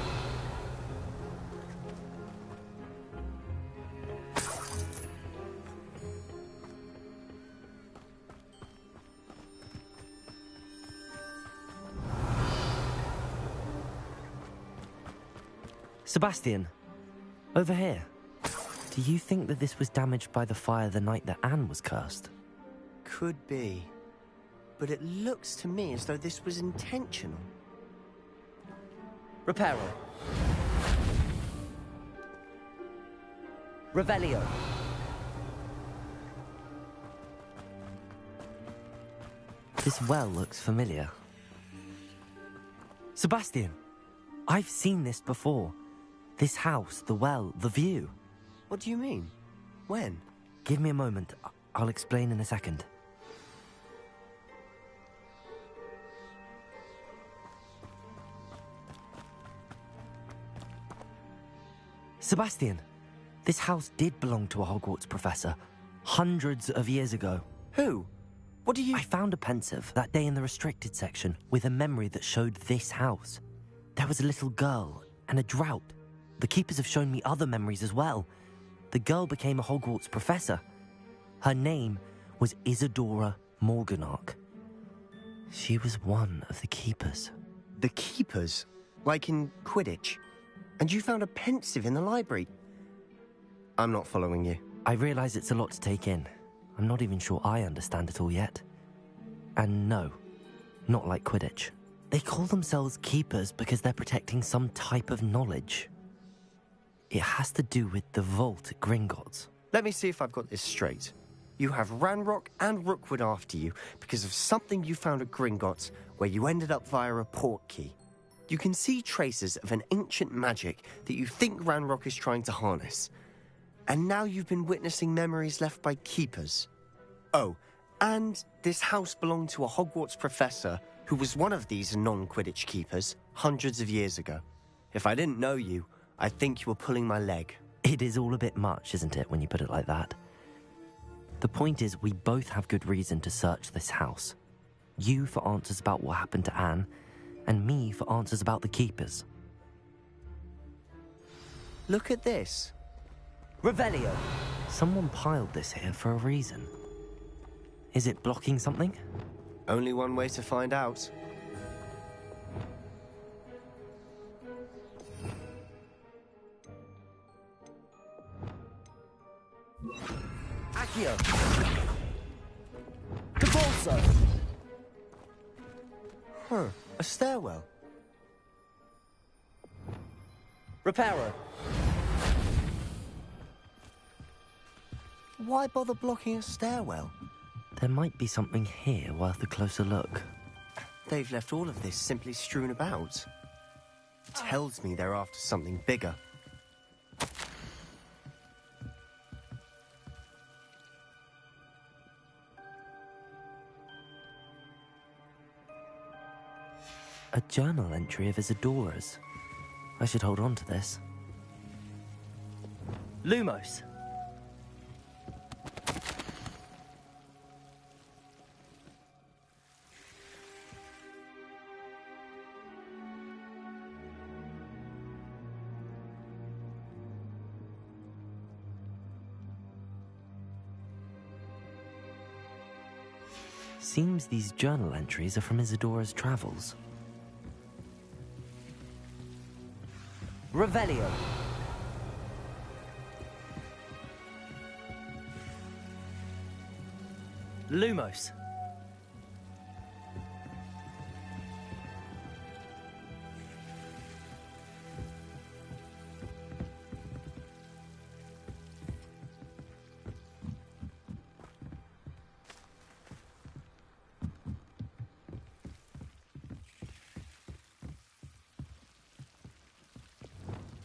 [SPEAKER 1] Sebastian, over here. Do you think that this was damaged by the fire the night that Anne was cursed?
[SPEAKER 8] Could be. But it looks to me as though this was intentional.
[SPEAKER 1] Reparo. Revelio. This well looks familiar. Sebastian, I've seen this before. This house, the well, the view.
[SPEAKER 8] What do you mean? When?
[SPEAKER 1] Give me a moment. I'll explain in a second. Sebastian, this house did belong to a Hogwarts professor, hundreds of years ago.
[SPEAKER 8] Who? What do you...
[SPEAKER 1] I found a pensive that day in the restricted section with a memory that showed this house. There was a little girl and a drought. The keepers have shown me other memories as well. The girl became a Hogwarts professor. Her name was Isadora Morganach. She was one of the keepers.
[SPEAKER 8] The keepers? Like in Quidditch? And you found a pensive in the library? I'm not following you.
[SPEAKER 1] I realise it's a lot to take in. I'm not even sure I understand it all yet. And no, not like Quidditch. They call themselves keepers because they're protecting some type of knowledge. It has to do with the vault at Gringotts.
[SPEAKER 8] Let me see if I've got this straight. You have Ranrock and Rookwood after you because of something you found at Gringotts where you ended up via a port key. You can see traces of an ancient magic that you think Ranrock is trying to harness. And now you've been witnessing memories left by keepers. Oh, and this house belonged to a Hogwarts professor who was one of these non-Quidditch keepers hundreds of years ago. If I didn't know you, I think you were pulling my leg.
[SPEAKER 1] It is all a bit much, isn't it, when you put it like that? The point is, we both have good reason to search this house. You for answers about what happened to Anne, and me for answers about the keepers.
[SPEAKER 8] Look at this.
[SPEAKER 1] Revelio! Someone piled this here for a reason. Is it blocking something?
[SPEAKER 8] Only one way to find out. Accio! Capulso! Huh, a stairwell. Reparo. Why bother blocking a stairwell?
[SPEAKER 1] There might be something here worth a closer look.
[SPEAKER 8] They've left all of this simply strewn about. Tells me they're after something bigger.
[SPEAKER 1] A journal entry of Isadora's. I should hold on to this.
[SPEAKER 11] Lumos.
[SPEAKER 1] Seems these journal entries are from Isadora's travels.
[SPEAKER 11] Revelio. Lumos.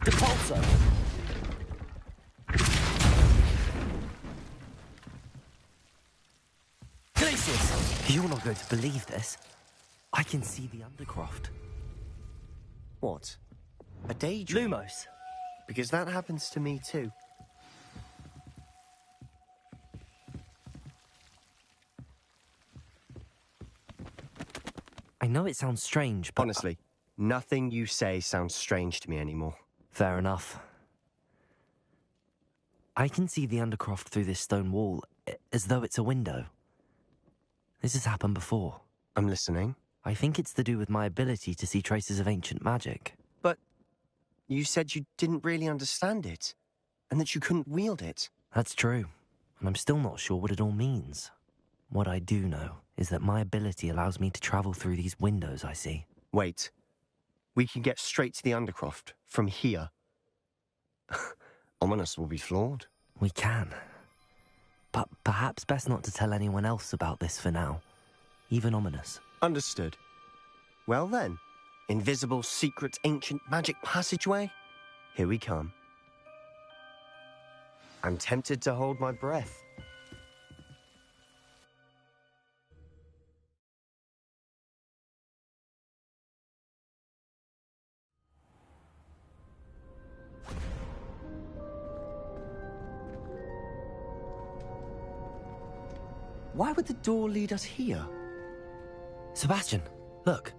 [SPEAKER 11] Depulso.
[SPEAKER 1] Glacius! You're not going to believe this. I can see the Undercroft.
[SPEAKER 8] What? A daydream?
[SPEAKER 11] Lumos.
[SPEAKER 8] Because that happens to me too.
[SPEAKER 1] I know it sounds strange, but...
[SPEAKER 8] Honestly, nothing you say sounds strange to me anymore.
[SPEAKER 1] Fair enough. I can see the Undercroft through this stone wall, as though it's a window. This has happened before.
[SPEAKER 8] I'm listening.
[SPEAKER 1] I think it's to do with my ability to see traces of ancient magic.
[SPEAKER 8] But you said you didn't really understand it, and that you couldn't wield it.
[SPEAKER 1] That's true, and I'm still not sure what it all means. What I do know is that my ability allows me to travel through these windows I see.
[SPEAKER 8] Wait. We can get straight to the Undercroft from here. Ominous will be floored.
[SPEAKER 1] We can. But perhaps best not to tell anyone else about this for now. Even Ominous.
[SPEAKER 8] Understood. Well then, invisible, secret, ancient magic passageway? Here we come. I'm tempted to hold my breath. Why would the door lead us here?
[SPEAKER 1] Sebastian, look.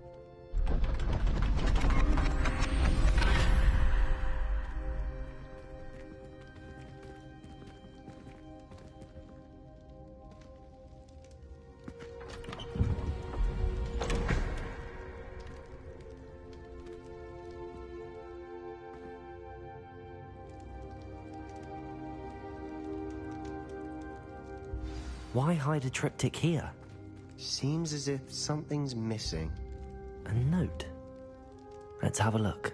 [SPEAKER 1] Why hide a triptych here?
[SPEAKER 8] Seems as if something's missing.
[SPEAKER 1] A note. Let's have a look.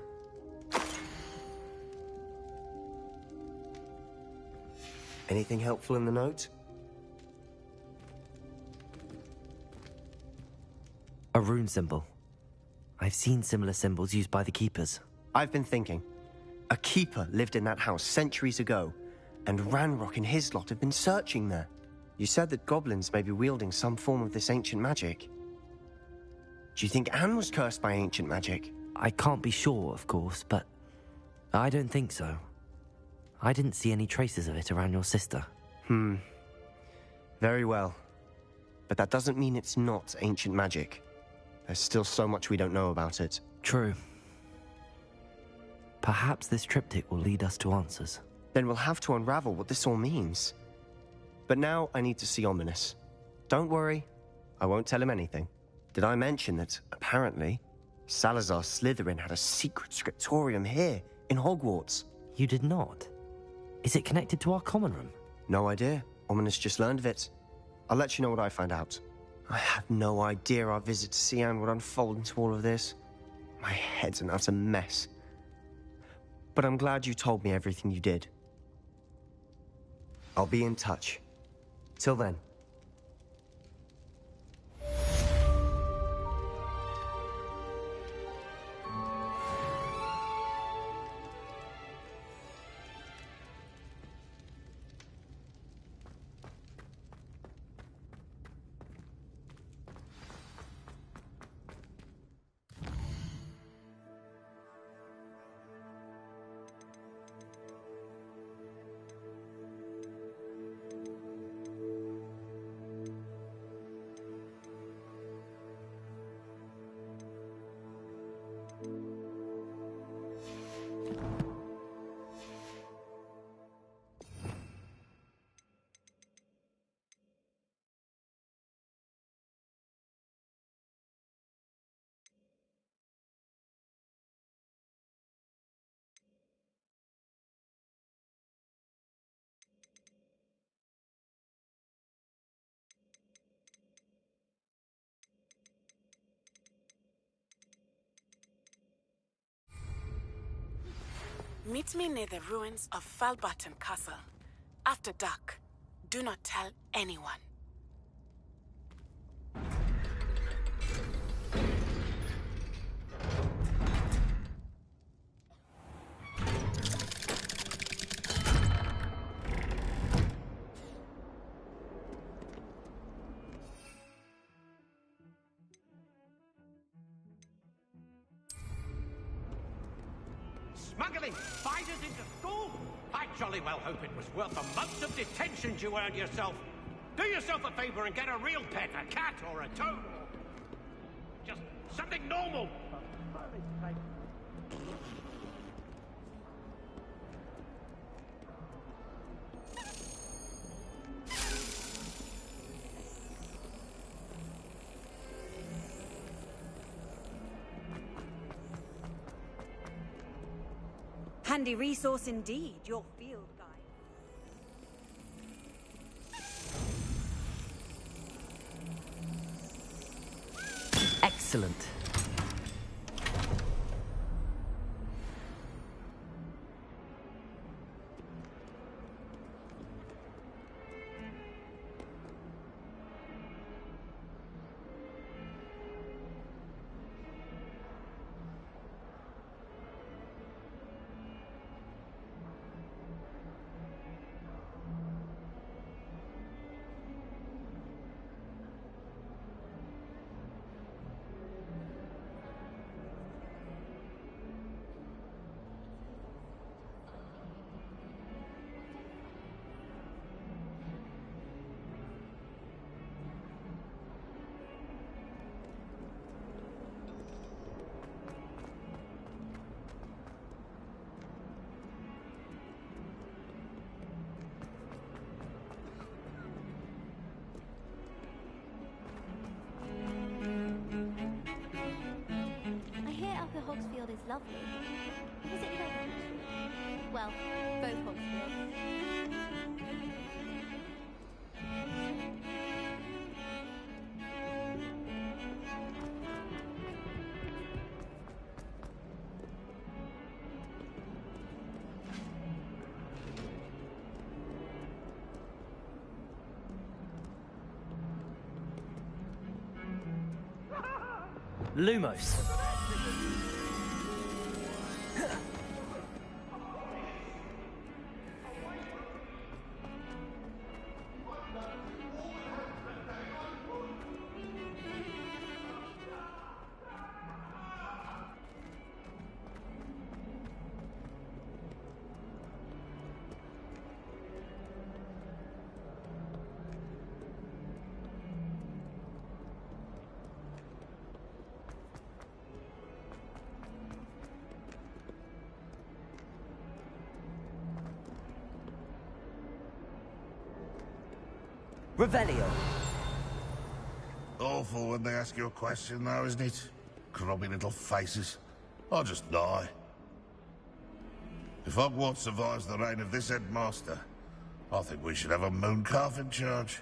[SPEAKER 8] Anything helpful in the note?
[SPEAKER 1] A rune symbol. I've seen similar symbols used by the keepers.
[SPEAKER 8] I've been thinking. A keeper lived in that house centuries ago, and Ranrock and his lot have been searching there. You said that goblins may be wielding some form of this ancient magic. Do you think Anne was cursed by ancient magic?
[SPEAKER 1] I can't be sure, of course, but I don't think so. I didn't see any traces of it around your sister.
[SPEAKER 8] Very well. But that doesn't mean it's not ancient magic. There's still so much we don't know about it.
[SPEAKER 1] True. Perhaps this triptych will lead us to answers.
[SPEAKER 8] Then we'll have to unravel what this all means. But now I need to see Ominous. Don't worry, I won't tell him anything. Did I mention that, apparently, Salazar Slytherin had a secret scriptorium here, in Hogwarts?
[SPEAKER 1] You did not? Is it connected to our common room?
[SPEAKER 8] No idea. woman has just learned of it. I'll let you know what I find out. I had no idea our visit to Sian would unfold into all of this. My head's an utter mess. But I'm glad you told me everything you did. I'll be in touch. Till then.
[SPEAKER 12] Meet me near the ruins of Falbaton Castle. After dark. Do not tell anyone.
[SPEAKER 10] Smuggling spiders into school? I jolly well hope it was worth the months of detention you earned yourself. Do yourself a favor and get a real pet, a cat or a toad, or just something normal.
[SPEAKER 13] Handy resource indeed, your field guide.
[SPEAKER 1] Excellent.
[SPEAKER 14] Hogsfield is lovely. Is it Hogsfield? Well, both Hogsfields.
[SPEAKER 11] Lumos. Revelio.
[SPEAKER 2] Awful when they ask you a question now, isn't it? Grubby little faces. I'll just die. If Hogwarts survives the reign of this headmaster, I think we should have a mooncalf in charge.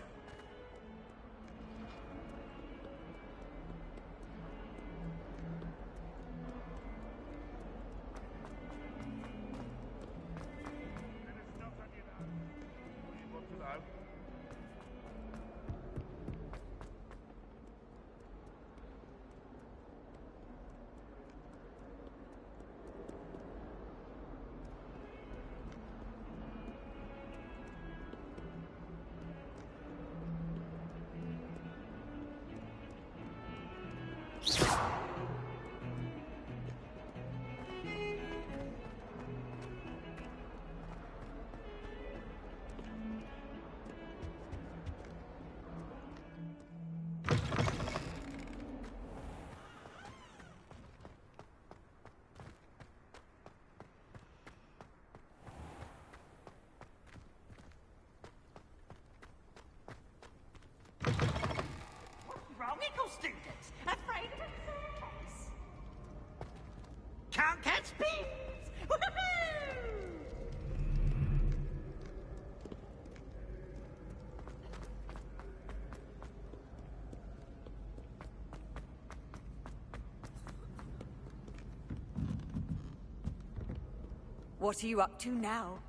[SPEAKER 5] Students, afraid of a staircase. Can't catch beans! Woohoo!
[SPEAKER 13] What are you up to now?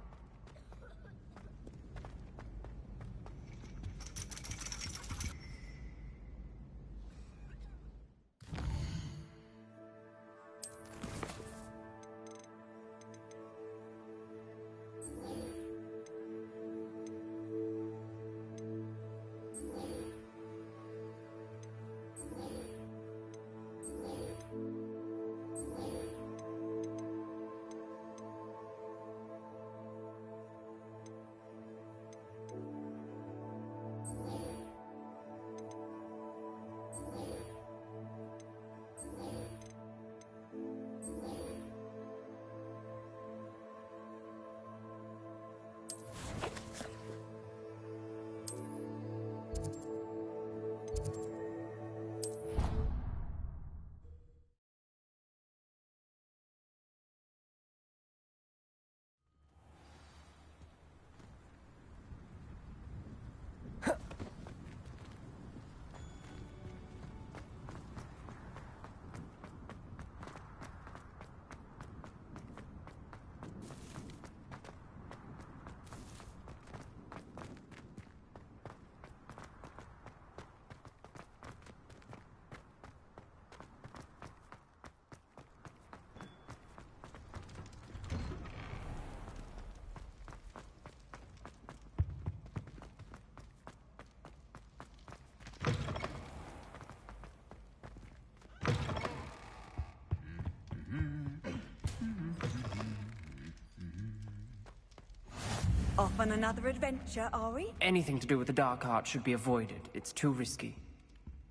[SPEAKER 13] Off on another adventure, are we?
[SPEAKER 15] Anything to do with the dark art should be avoided. It's too risky.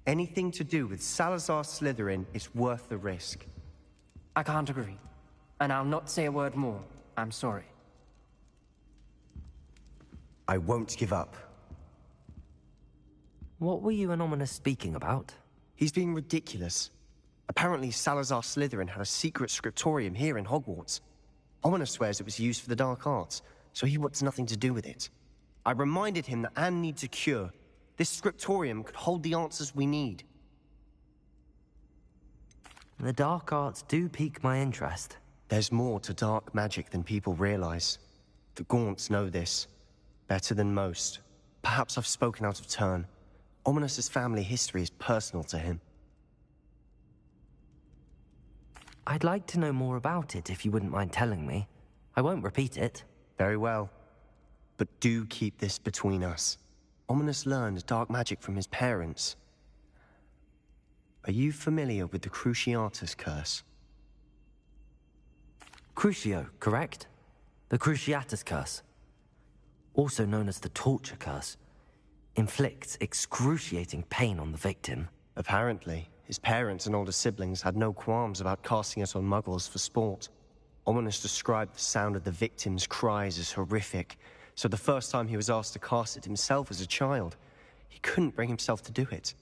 [SPEAKER 8] Anything to do with Salazar Slytherin is worth the risk.
[SPEAKER 15] I can't agree. And I'll not say a word more. I'm sorry.
[SPEAKER 8] I won't give up.
[SPEAKER 1] What were you and Ominous speaking about?
[SPEAKER 8] He's being ridiculous. Apparently Salazar Slytherin had a secret scriptorium here in Hogwarts. Ominous swears it was used for the dark arts, so he wants nothing to do with it. I reminded him that Anne needs a cure. This scriptorium could hold the answers we need.
[SPEAKER 1] The dark arts do pique my interest.
[SPEAKER 8] There's more to dark magic than people realize. The Gaunts know this. Better than most. Perhaps I've spoken out of turn. Ominous's family history is personal to him.
[SPEAKER 1] I'd like to know more about it if you wouldn't mind telling me. I won't repeat it.
[SPEAKER 8] Very well. But do keep this between us. Ominous learned dark magic from his parents. Are you familiar with the Cruciatus curse?
[SPEAKER 1] Crucio, correct? The Cruciatus curse. Also known as the torture curse. Inflicts excruciating pain on the victim.
[SPEAKER 8] Apparently, his parents and older siblings had no qualms about casting it on muggles for sport. Ominous described the sound of the victim's cries as horrific, so the first time he was asked to cast it himself as a child, he couldn't bring himself to do it.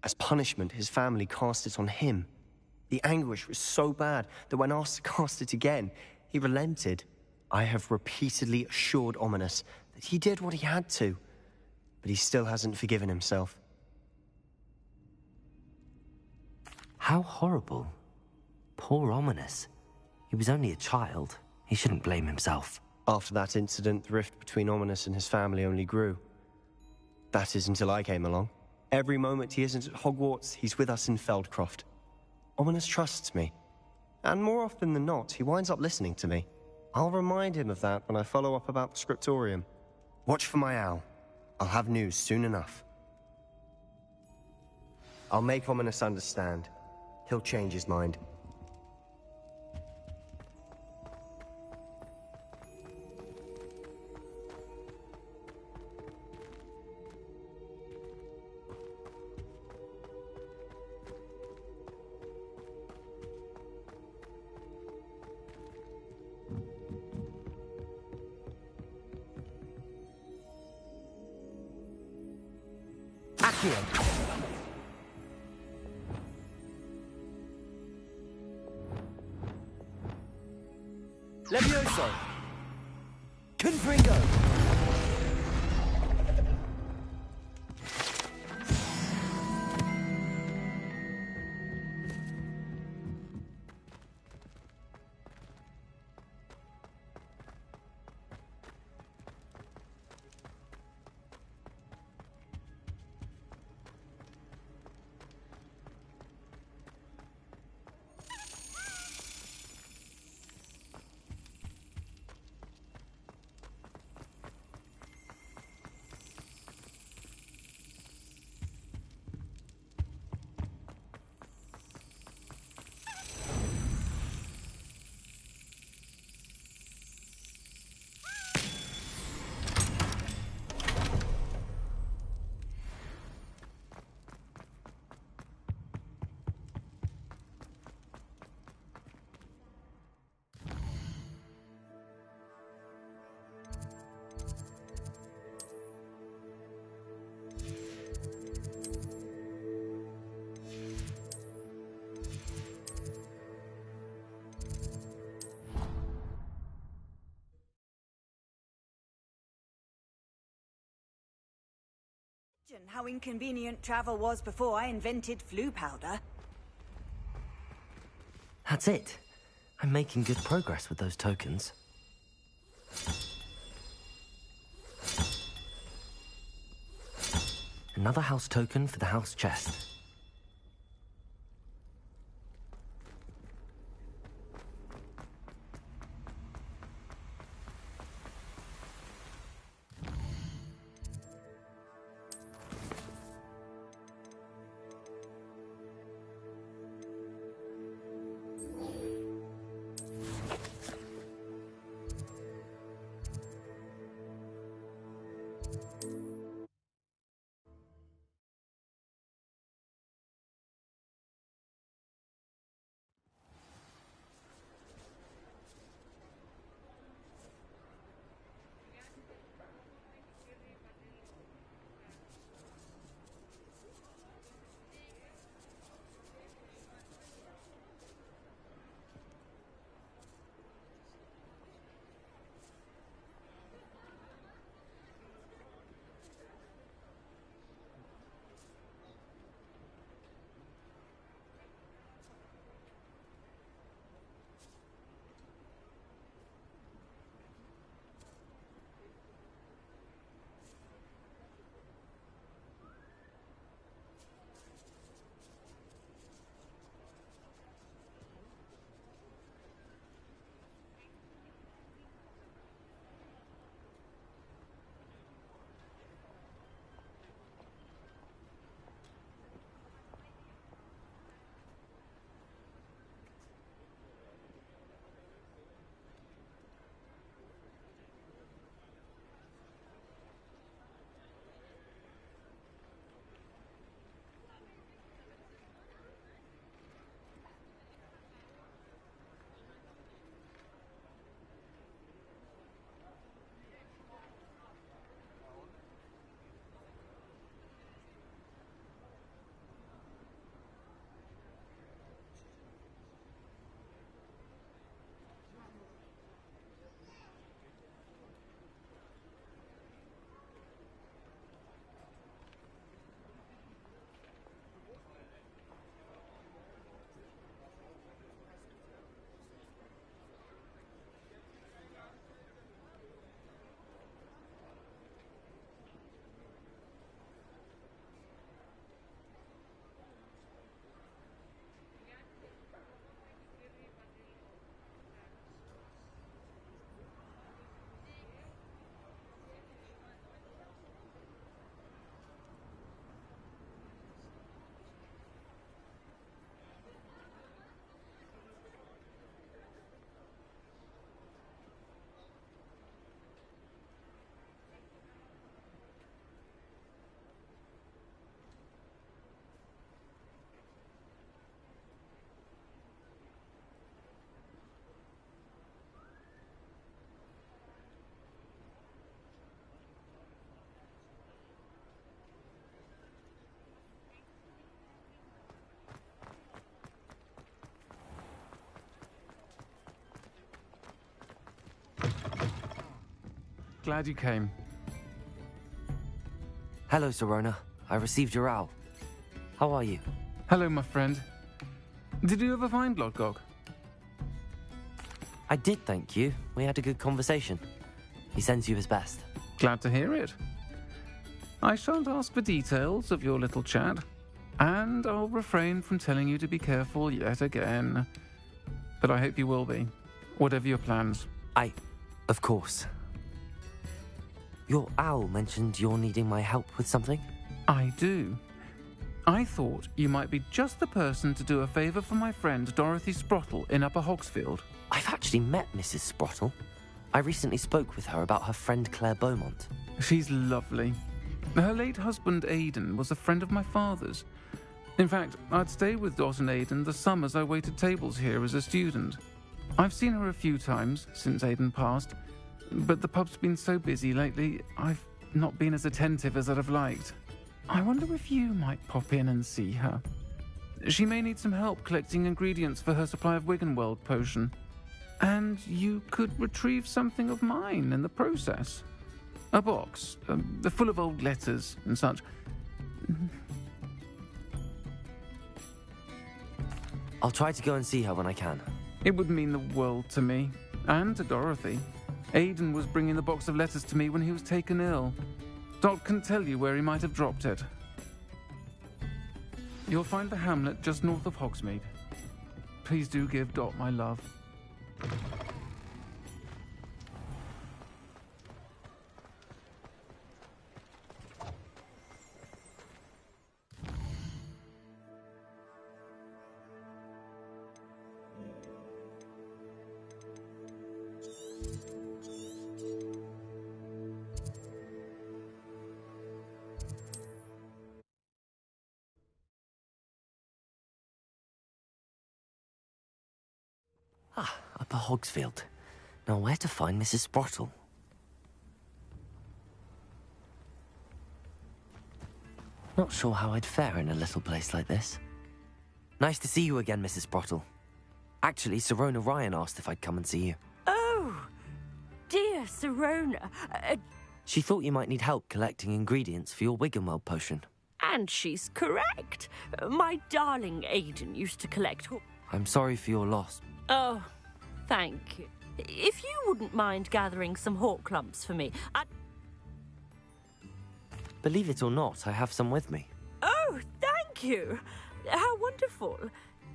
[SPEAKER 8] As punishment, his family cast it on him. The anguish was so bad that when asked to cast it again, he relented. I have repeatedly assured Ominous He did what he had to, but he still hasn't forgiven himself.
[SPEAKER 1] How horrible. Poor Ominous. He was only a child. He shouldn't blame himself.
[SPEAKER 8] After that incident, the rift between Ominous and his family only grew. That is until I came along. Every moment he isn't at Hogwarts, he's with us in Feldcroft. Ominous trusts me. And more often than not, he winds up listening to me. I'll remind him of that when I follow up about the scriptorium. Watch for my owl. I'll have news soon enough. I'll make Ominous understand. He'll change his mind. Accio.
[SPEAKER 11] Levioso! Confringo!
[SPEAKER 13] How inconvenient travel was before I invented flu powder.
[SPEAKER 1] That's it. I'm making good progress with those tokens. Another house token for the house chest.
[SPEAKER 16] glad you came.
[SPEAKER 1] Hello, Sirona. I received your owl. How are you?
[SPEAKER 16] Hello, my friend. Did you ever find Lodgok?
[SPEAKER 1] I did, thank you. We had a good conversation. He sends you his best.
[SPEAKER 16] Glad to hear it. I shan't ask for details of your little chat, and I'll refrain from telling you to be careful yet again. But I hope you will be, whatever your plans.
[SPEAKER 1] Of course. Your owl mentioned you're needing my help with something?
[SPEAKER 16] I do. I thought you might be just the person to do a favour for my friend Dorothy Sprottle in Upper Hogsfield.
[SPEAKER 1] I've actually met Mrs. Sprottle. I recently spoke with her about her friend Claire Beaumont.
[SPEAKER 16] She's lovely. Her late husband Aidan was a friend of my father's. In fact, I'd stayed with Dot and Aidan the summers I waited tables here as a student. I've seen her a few times since Aidan passed, but the pub's been so busy lately, I've not been as attentive as I'd have liked. I wonder if you might pop in and see her. She may need some help collecting ingredients for her supply of Wiggenweld potion. And you could retrieve something of mine in the process. A box, full of old letters and such.
[SPEAKER 1] I'll try to go and see her when I can.
[SPEAKER 16] It would mean the world to me, and to Dorothy. Aidan was bringing the box of letters to me when he was taken ill. Dot can tell you where he might have dropped it. You'll find the hamlet just north of Hogsmeade. Please do give Dot my love.
[SPEAKER 1] Upper Hogsfield. Now, where to find Mrs. Sprottle? Not sure how I'd fare in a little place like this. Nice to see you again, Mrs. Sprottle. Actually, Sirona Ryan asked if I'd come and see you.
[SPEAKER 17] Oh, dear Sirona.
[SPEAKER 1] She thought you might need help collecting ingredients for your Wiggenweld potion.
[SPEAKER 17] And she's correct. My darling Aidan used to collect...
[SPEAKER 1] I'm sorry for your loss.
[SPEAKER 17] Oh, thank you. If you wouldn't mind gathering some hawk clumps for me,
[SPEAKER 1] Believe it or not, I have some with me.
[SPEAKER 17] Oh, thank you. How wonderful.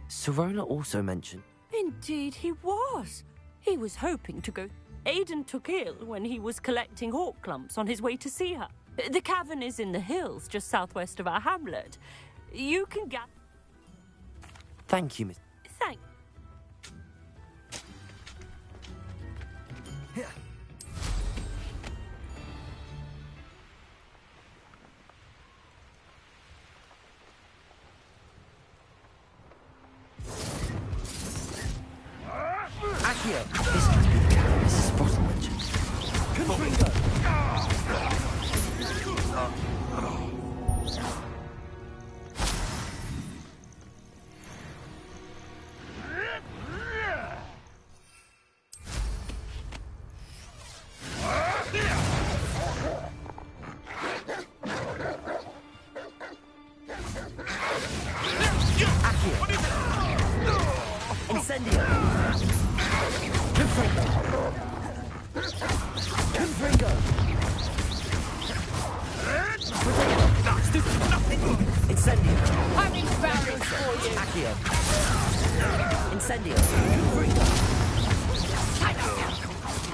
[SPEAKER 1] Sirona also mentioned...
[SPEAKER 17] Indeed he was. He was hoping to go... Aidan took ill when he was collecting hawk clumps on his way to see her. The cavern is in the hills just southwest of our hamlet. You can get...
[SPEAKER 1] Thank you, Miss...
[SPEAKER 17] Thank...
[SPEAKER 1] Accio! This must be the cavern Mrs. Sprottle mentioned.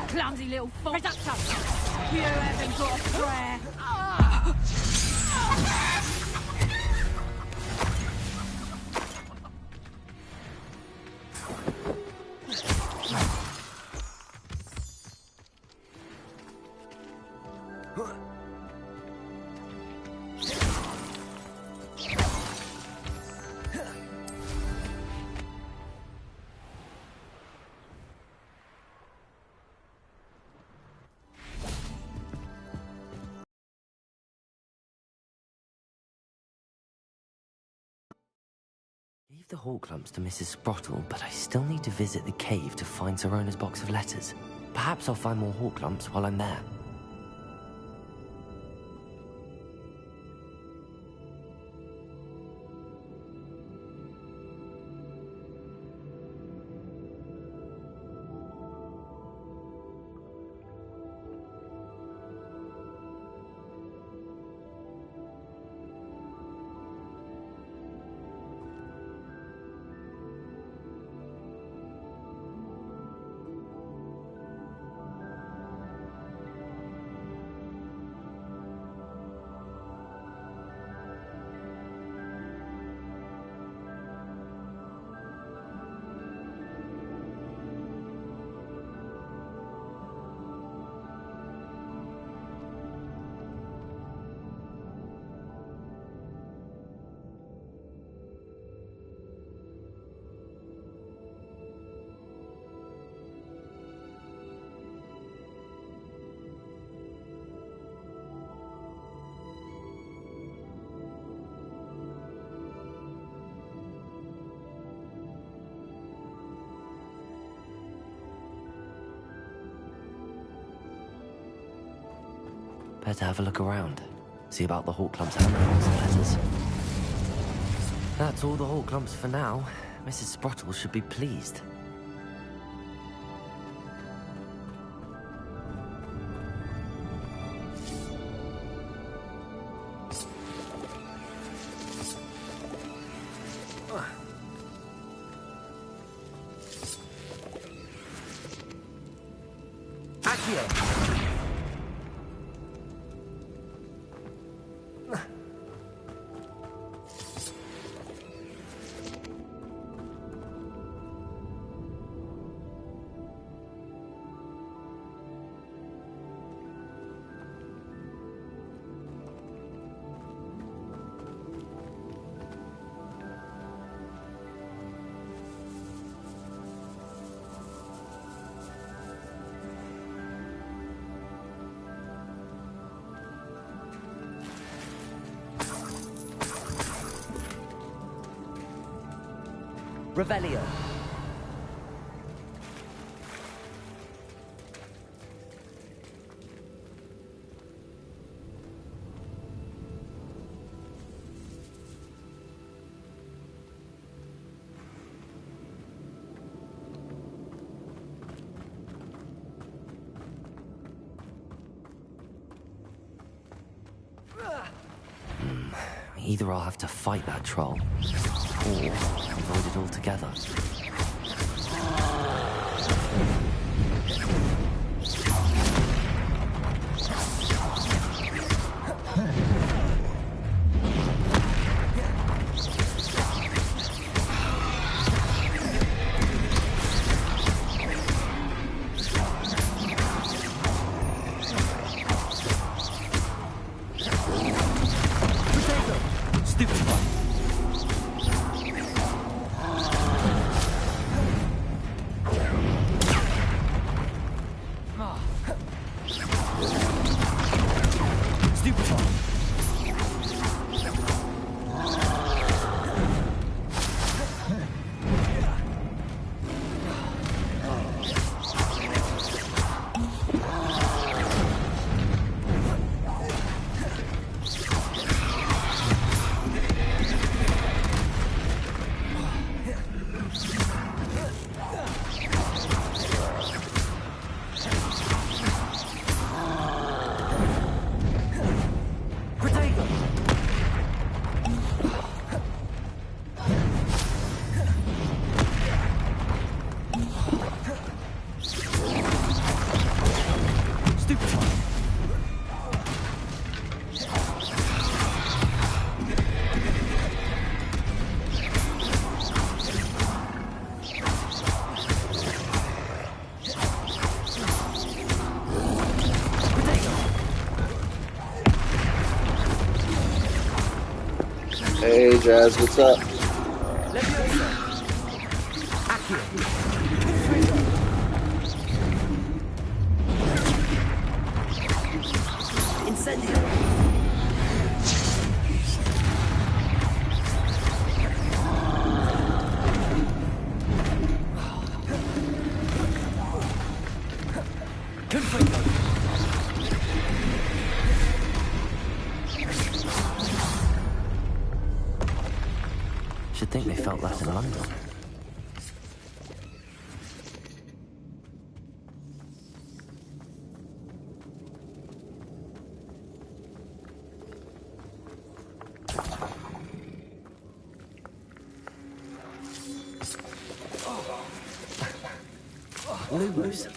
[SPEAKER 17] Clumsy little fool. You haven't got a prayer.
[SPEAKER 1] Gave the hawk clumps to Mrs. Sprottle, but I still need to visit the cave to find Sirona's box of letters. Perhaps I'll find more hawk clumps while I'm there. Better have a look around. See about the Hawklump's handbooks and letters. That's all the Hawklumps for now. Mrs. Sprottle should be pleased.
[SPEAKER 11] Revelio.
[SPEAKER 1] Either I'll have to fight that troll, or avoid it altogether.
[SPEAKER 4] Hey Jazz, what's up?
[SPEAKER 1] Should think they felt that in London. Lumos.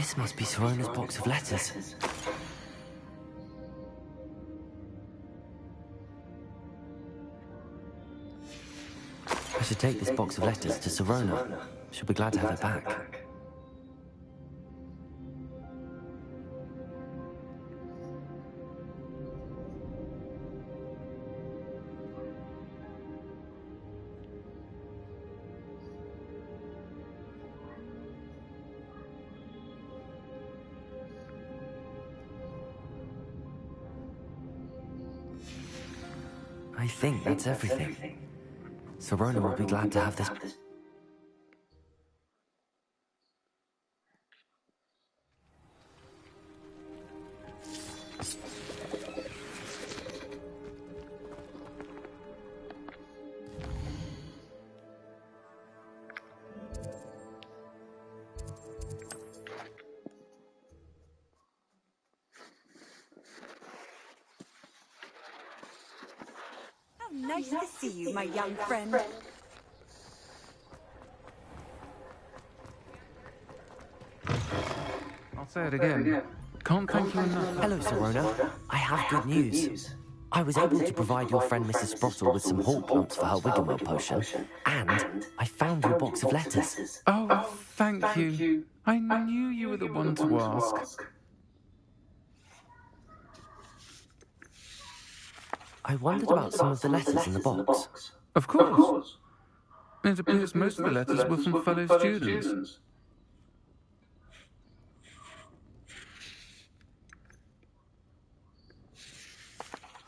[SPEAKER 1] This must be Sorona's box of letters. I should take this box of letters to Sorona. She'll be glad to have it back. I think that's everything. Sorona will be glad to have this.
[SPEAKER 13] Nice to see you, my young friend.
[SPEAKER 16] I'll say it again. Can't thank you enough.
[SPEAKER 1] Hello, Sorona. I have good news. I was able to provide your friend Mrs. Sprottle with some hawk lumps for her Wiggenwell potion, and I found your box of letters.
[SPEAKER 16] Oh, thank you. I knew you were the one to ask.
[SPEAKER 1] I wondered about some of the letters in the box.
[SPEAKER 16] Of course. It appears most of the letters were from fellow students.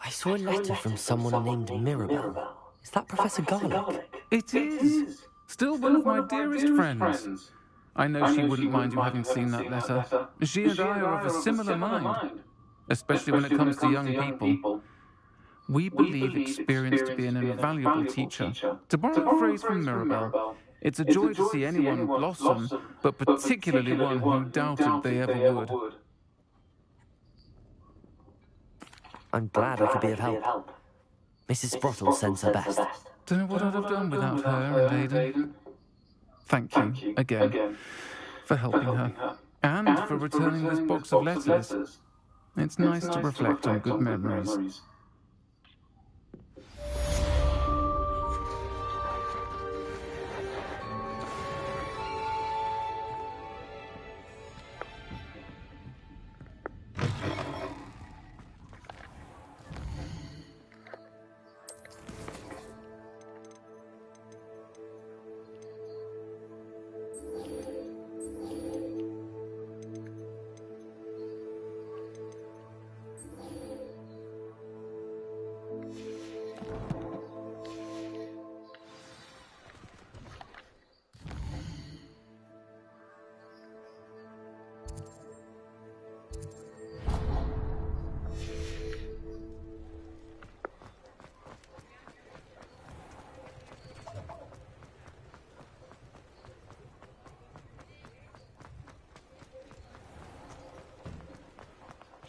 [SPEAKER 1] I saw a letter from someone named Mirabelle. Is that Professor Garlick?
[SPEAKER 16] It is. Still one of my dearest friends. I know she wouldn't mind you having seen that letter. She and I are of a similar mind, especially when it comes to young people. We believe experience to be an invaluable teacher. To borrow a phrase from Mirabelle, it's a joy to see anyone blossom, but particularly one who doubted they ever would.
[SPEAKER 1] I'm glad I could be of help. Mrs. Sprottle sends her best.
[SPEAKER 16] Don't know what I'd have done without her and Aidan. Thank you, again, for helping her, and for returning this box of letters. It's nice to reflect on good memories.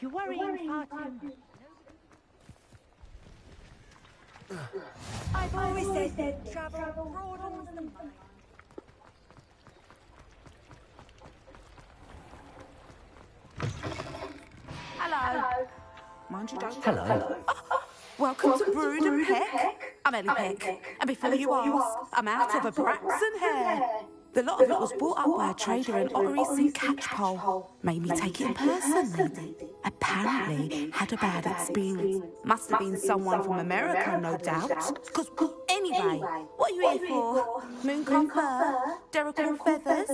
[SPEAKER 17] You're worrying far too much.
[SPEAKER 13] I've always said travel broadens the mind. Hello. Mind you don't.
[SPEAKER 1] Hello.
[SPEAKER 13] Welcome to Brood and Peck. I'm Ellie Peck. And before you ask, I'm out of a Braxton hair. The lot of it was brought up by a trader in Ottery St. Catchpole. Made me take it in person. Apparently had a bad experience. Must have been someone from America, no doubt. Because, anyway, what are you here for? Mooncalf fur? Derrickle feathers?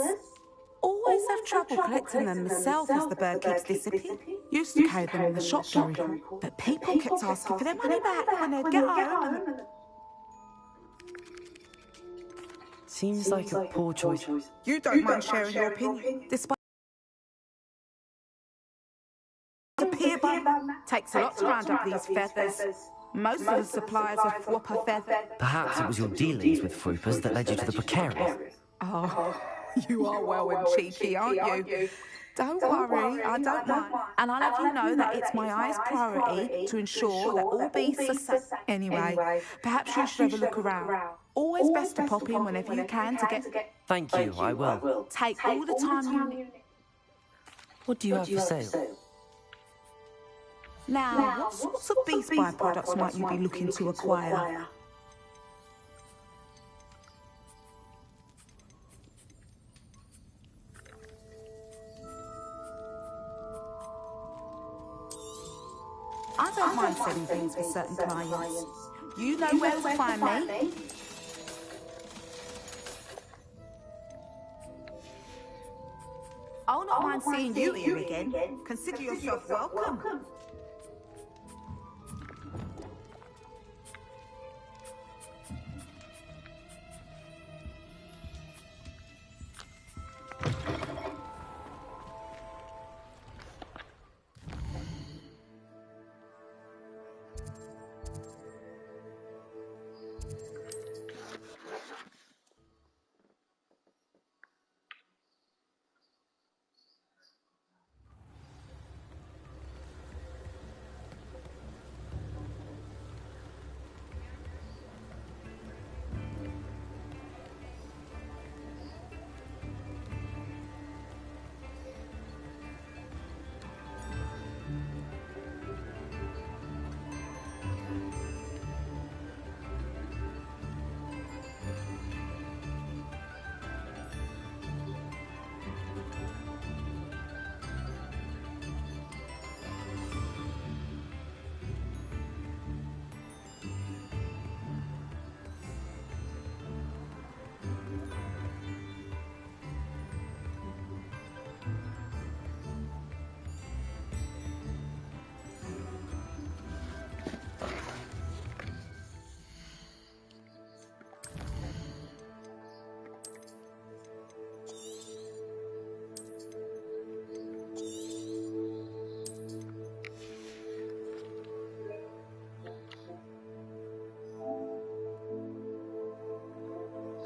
[SPEAKER 13] Always have trouble collecting them myself as the bird keeps disappearing. Used to carry them in the shop, Derrickle. But people kept asking for their money back when they'd get home.
[SPEAKER 1] Seems like a poor choice.
[SPEAKER 13] You don't mind sharing your opinion, despite the peer bum takes a lot to round up these feathers. Most of the suppliers are whopper feather.
[SPEAKER 1] Perhaps it was your dealings with Fruppers that led you to the precarious.
[SPEAKER 13] Oh, you are well and cheeky, aren't you? Don't worry, I don't mind. And I'll have you know that it's my highest priority to ensure that all beasts are safe. Anyway, perhaps you should have a look around. Always best to pop in whenever you can to get...
[SPEAKER 1] Thank you, I will.
[SPEAKER 13] Take all the time you need.
[SPEAKER 1] What do you have for sale?
[SPEAKER 13] Now, what sorts of beast byproducts might you be looking to acquire? I don't mind selling things for certain clients. You know where to find me. I'll not mind seeing you here again. Consider yourself welcome.